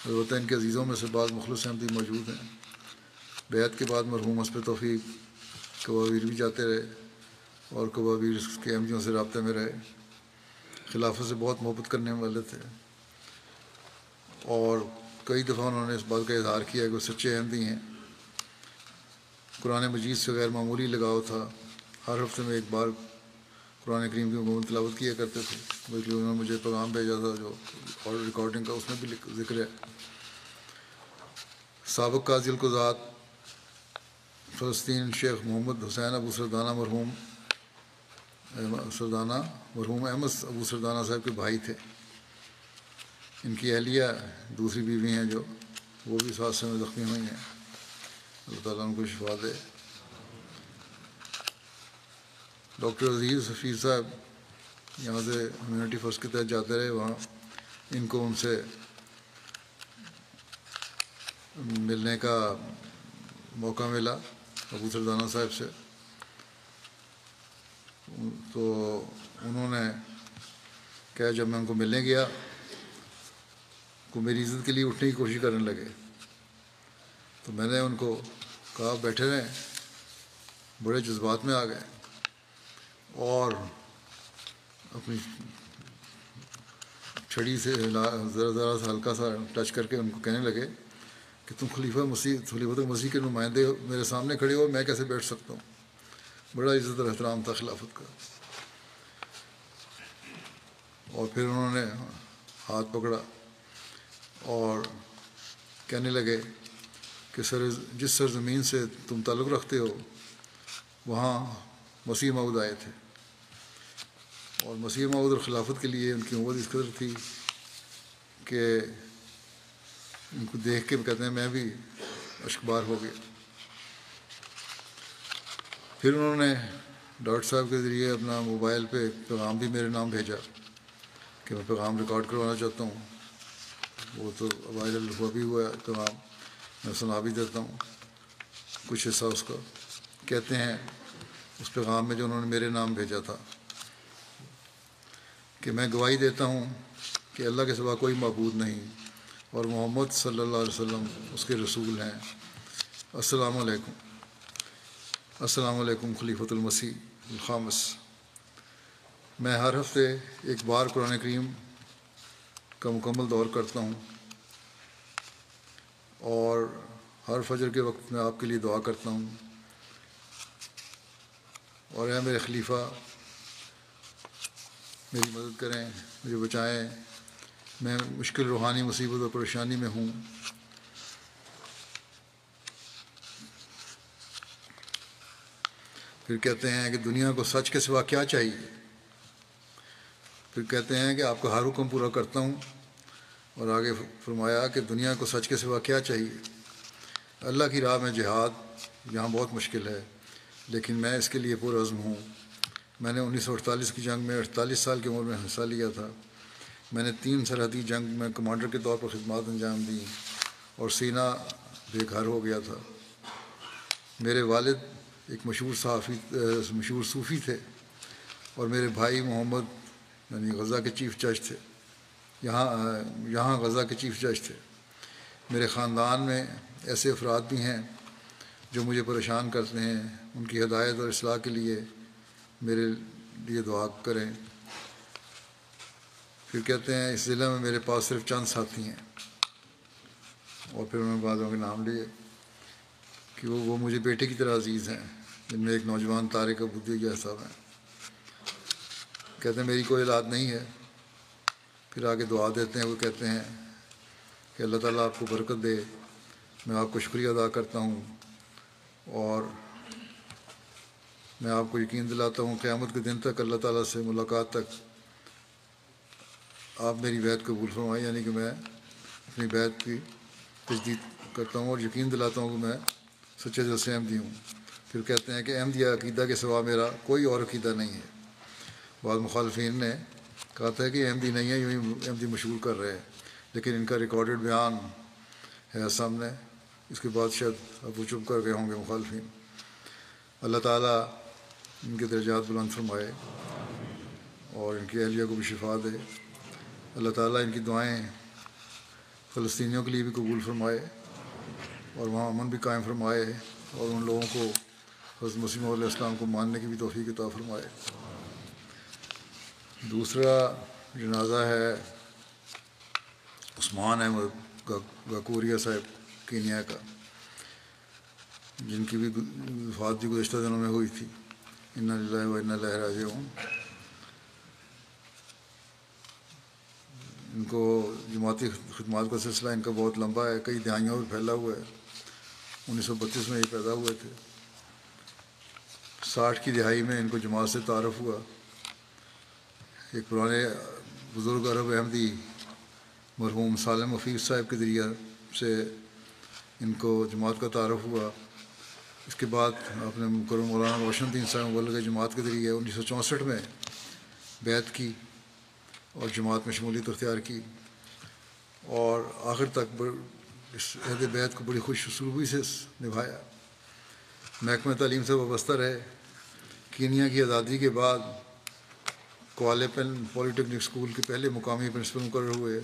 البتہ ان کے عزیزوں میں سے بعض مخلص احمدی موجود ہیں. بیعت کے بعد مرحوم حسب توفیق کوبابیر بھی جاتے رہے اور کوبابیر کے احمدیوں سے رابطے میں رہے. خلافت سے بہت محبت کرنے والے تھے اور کئی دفعہ انہوں نے اس بات کا اظہار کیا کہ وہ سچے احمدی ہیں. قرآن مجید سے غیر معمولی لگاؤ تھا. ہر ہفتے میں ایک بار قرآن کریم کی مکمل تلاوت کیا کرتے تھے. بلکہ انہوں نے مجھے پیغام بھیجا تھا جو اور ریکارڈنگ کا، اس میں بھی ذکر ہے. سابق قاضی القضات فلسطین شیخ محمد حسین ابو سردانہ مرحوم احمد ابو سردانہ صاحب کے بھائی تھے. ان کی اہلیہ دوسری بیوی ہیں جو وہ بھی اس حادثے میں زخمی ہوئی ہیں. اللہ تعالیٰ ان کو شفا دے. ڈاکٹر عزیز حفیظ صاحب یہاں سے ہیومینٹی فرسٹ کے تحت جاتے رہے. وہاں ان کو ان سے ملنے کا موقع ملا ابو سردانہ صاحب سے. تو انہوں نے کہا، جب میں ان کو ملنے گیا تو میری عزت کے لیے اٹھنے کی کوشش کرنے لگے. تو میں نے ان کو کہا بیٹھے رہیں. بڑے جذبات میں آ گئے اور اپنی چھڑی سے ذرا سا ہلکا سا ٹچ کر کے ان کو کہنے لگے کہ تم خلیفۃ المسیح کے نمائندے ہو، میرے سامنے کھڑے ہو، میں کیسے بیٹھ سکتا ہوں. بڑا عزت اور احترام تھا خلافت کا. اور پھر انہوں نے ہاتھ پکڑا اور کہنے لگے کہ جس سرزمین سے تم تعلق رکھتے ہو وہاں مسیح موعود آئے تھے. اور مسیح موعود اور خلافت کے لیے ان کی محبت اس قدر تھی کہ ان کو دیکھ کے کہتے ہیں میں بھی اشکبار ہو گیا. پھر انہوں نے ڈاکٹر صاحب کے ذریعے اپنا موبائل پہ پیغام بھی میرے نام بھیجا کہ میں پیغام ریکارڈ کروانا چاہتا ہوں. وہ تو وائرل ہوا بھی ہوا پیغام، میں سنا بھی دیتا ہوں کچھ حصہ اس کا. کہتے ہیں اس پیغام میں جو انہوں نے میرے نام بھیجا تھا کہ میں گواہی دیتا ہوں کہ اللہ کے سوا کوئی معبود نہیں اور محمد صلی اللہ علیہ وسلم اس کے رسول ہیں۔ السلام علیکم۔ السلام علیکم خلیفۃ المسیح الخامس۔ میں ہر ہفتے ایک بار قرآن کریم کا مکمل دور کرتا ہوں اور ہر فجر کے وقت میں آپ کے لیے دعا کرتا ہوں، اور اے میرے خلیفہ میری مدد کریں، مجھے بچائیں، میں مشکل روحانی مصیبت اور پریشانی میں ہوں۔ پھر کہتے ہیں کہ دنیا کو سچ کے سوا کیا چاہیے؟ پھر کہتے ہیں کہ آپ کا ہر حکم پورا کرتا ہوں، اور آگے فرمایا کہ دنیا کو سچ کے سوا کیا چاہیے؟ اللہ کی راہ میں جہاد یہاں بہت مشکل ہے، لیکن میں اس کے لیے پرعزم ہوں۔ میں نے 1948 کی جنگ میں 48 سال کی عمر میں حصہ لیا تھا۔ میں نے 3 سرحدی جنگ میں کمانڈر کے طور پر خدمات انجام دیں اور سینہ بے گھر ہو گیا تھا۔ میرے والد ایک مشہور صوفی تھے، اور میرے بھائی محمد یعنی غزہ کے چیف جج تھے، یہاں غزہ کے چیف جج تھے۔ میرے خاندان میں ایسے افراد بھی ہیں جو مجھے پریشان کرتے ہیں، ان کی ہدایت اور اصلاح کے لیے میرے لیے دعا کریں۔ پھر کہتے ہیں اس ضلع میں میرے پاس صرف چند ساتھی ہیں، اور پھر انہوں نے بعضوں کے نام لیے کہ وہ مجھے بیٹے کی طرح عزیز ہیں، جن میں ایک نوجوان طارق ابودیہ صاحب ہیں۔ کہتے ہیں میری کوئی اولاد نہیں ہے۔ پھر آگے دعا دیتے ہیں، وہ کہتے ہیں کہ اللہ تعالیٰ آپ کو برکت دے، میں آپ کو شکریہ ادا کرتا ہوں، اور میں آپ کو یقین دلاتا ہوں قیامت کے دن تک اللہ تعالیٰ سے ملاقات تک آپ میری بیعت قبول فرمائیں، یعنی کہ میں اپنی بیعت کی تجدید کرتا ہوں اور یقین دلاتا ہوں کہ میں سچے دل سے احمدی ہوں۔ پھر کہتے ہیں کہ احمدیہ عقیدہ کے سوا میرا کوئی اور عقیدہ نہیں ہے۔ بعض مخالفین نے کہا تھا کہ احمدی نہیں ہے، یوں ہی احمدی مشہور کر رہے ہیں، لیکن ان کا ریکارڈڈ بیان ہے سامنے۔ اس کے بعد شاید اب وہ چپ کر گئے ہوں گے مخالفین۔ اللہ تعالیٰ ان کے درجات بلند فرمائے اور ان کی اہلیہ کو بھی شفا دے۔ اللہ تعالیٰ ان کی دعائیں فلسطینیوں کے لیے بھی قبول فرمائے اور وہاں امن بھی قائم فرمائے، اور ان لوگوں کو حضرت مسیح علیہ السلام کو ماننے کی بھی توفیق عطا فرمائے۔ دوسرا جنازہ ہے عثمان احمد گاکوریا صاحب کینیا کا، جن کی بھی وفات بھی گزشتہ دنوں میں ہوئی تھی۔ انا للہ و انا الیہ راجعون۔ ان کو جماعتی خدمات کا سلسلہ ان کا بہت لمبا ہے، کئی دہائیوں میں پھیلا ہوا ہے۔ 1932 میں یہ پیدا ہوئے تھے۔ 60 کی دہائی میں ان کو جماعت سے تعارف ہوا۔ ایک پرانے بزرگ عرب احمدی مرحوم سالم حفیظ صاحب کے ذریعہ سے ان کو جماعت کا تعارف ہوا۔ اس کے بعد آپ نے مکرم مولانا روشن الدین صاحب مبلغ جماعت کے ذریعے 1964 میں بیعت کی اور جماعت میں شمولیت اختیار کی، اور آخر تک اس عہد بیعت کو بڑی خوش اسلوبی سے نبھایا۔ محکمہ تعلیم سے وابستہ رہے۔ کینیا کی آزادی کے بعد کوالے پن پولی ٹیکنک اسکول کے پہلے مقامی پرنسپل مقرر ہوئے۔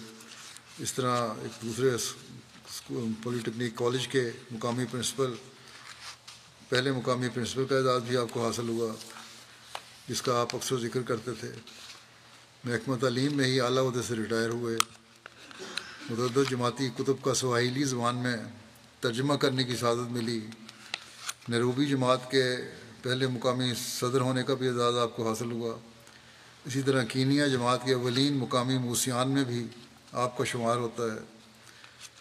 اس طرح ایک دوسرے پولی ٹیکنک کالج کے مقامی پرنسپل، پہلے مقامی پرنسپل کا اعزاز بھی آپ کو حاصل ہوا، جس کا آپ اکثر ذکر کرتے تھے۔ محکمہ تعلیم میں ہی اعلیٰ عہدے سے ریٹائر ہوئے۔ متعدد جماعتی کتب کا سواحیلی زبان میں ترجمہ کرنے کی سعادت ملی۔ نیروبی جماعت کے پہلے مقامی صدر ہونے کا بھی اعزاز آپ کو حاصل ہوا۔ اسی طرح کینیا جماعت کے اولین مقامی موسیان میں بھی آپ کا شمار ہوتا ہے۔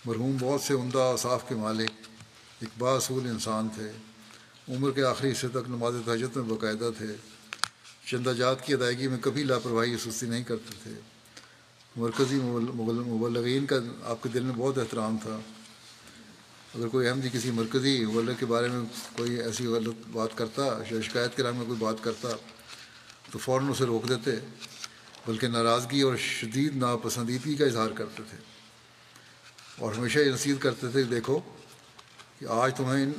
مرحوم بہت سے عمدہ اوصاف کے مالک، ایک بااصول انسان تھے۔ عمر کے آخری حصے تک نماز تہجد میں باقاعدہ تھے۔ چندہ جات کی ادائیگی میں کبھی لاپرواہی یا سستی نہیں کرتے تھے۔ مرکزی مبلغین کا آپ کے دل میں بہت احترام تھا۔ اگر کوئی احمدی کسی مرکزی مبلغ کے بارے میں کوئی ایسی غلط بات کرتا یا شکایت کے رنگ میں کوئی بات کرتا تو فوراً اسے روک دیتے، بلکہ ناراضگی اور شدید ناپسندیدگی کا اظہار کرتے تھے، اور ہمیشہ یہ نصیحت کرتے تھے کہ دیکھو کہ آج تمہیں ان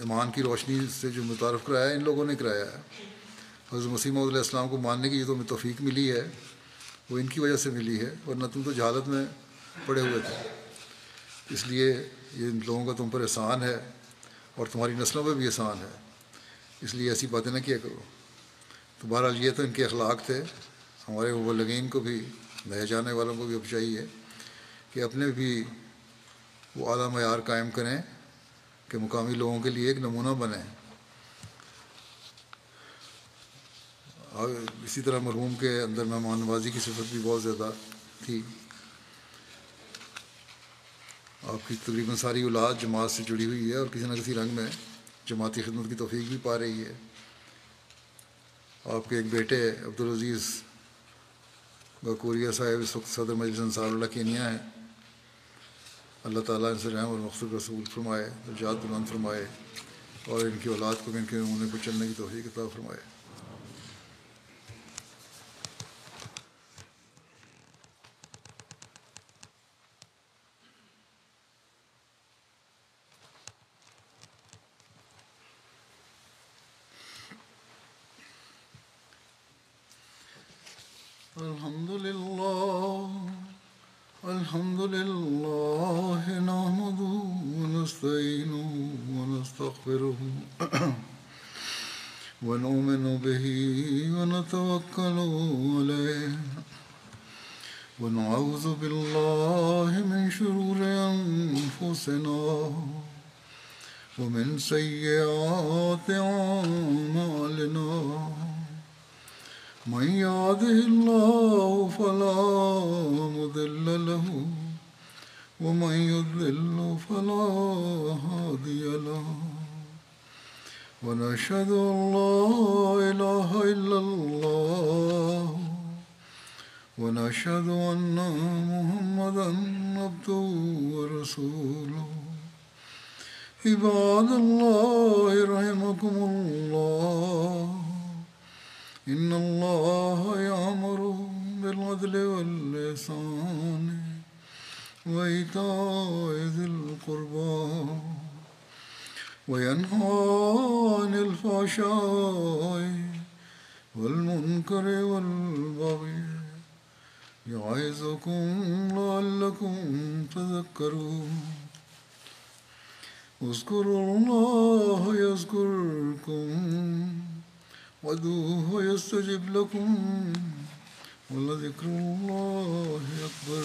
ایمان کی روشنی سے جو متعارف کرایا ان لوگوں نے کرایا ہے۔ حضرت مسیح موعود علیہ السلام کو ماننے کی جو تمہیں توفیق ملی ہے وہ ان کی وجہ سے ملی ہے، ورنہ تم تو جہالت میں پڑے ہوئے تھے. اس لیے یہ ان لوگوں کا تم پر احسان ہے اور تمہاری نسلوں پہ بھی احسان ہے, اس لیے ایسی باتیں نہ کیا کرو. تو بہرحال یہ تو ان کے اخلاق تھے. ہمارے مبلغین کو بھی, نئے جانے والوں کو بھی اب چاہیے کہ اپنے بھی وہ اعلیٰ معیار قائم کریں کہ مقامی لوگوں کے لیے ایک نمونہ بنیں. اور اسی طرح مرحوم کے اندر مہمان نوازی کی صفت بھی بہت زیادہ تھی. آپ کی تقریباً ساری اولاد جماعت سے جڑی ہوئی ہے اور کسی نہ کسی رنگ میں جماعتی خدمت کی توفیق بھی پا رہی ہے. آپ کے ایک بیٹے عبدالعزیز گاکوریا صاحب اس وقت صدر مجلس انصار اللہ کینیا ہیں. اللہ تعالیٰ ان سے رحم اور مغفرت رسول فرمائے, درجات بلند فرمائے اور ان کی اولاد کو بھی ان کے نمونے پر چلنے کی توفیق عطا فرمائے. الحمد لله نحمده ونستعينه ونستغفره ونؤمن به ونتوكل عليه ونعوذ بالله من شرور أنفسنا ومن سيئات أعمالنا. من يهده الله فلا مضل له ومن يضلل فلا هادي له. ونشهد أن لا إله إلا الله ونشهد أن محمدا عبده ورسوله. عباد الله رحمكم الله, إن الله يأمر بالعدل والإحسان وإيتاء ذي القربى وينهى عن الفحشاء والمنكر والبغي يعظكم لعلكم تذكرون. اذكروا الله يذكركم وادعوه يستجب لكم ولذكر الله أكبر.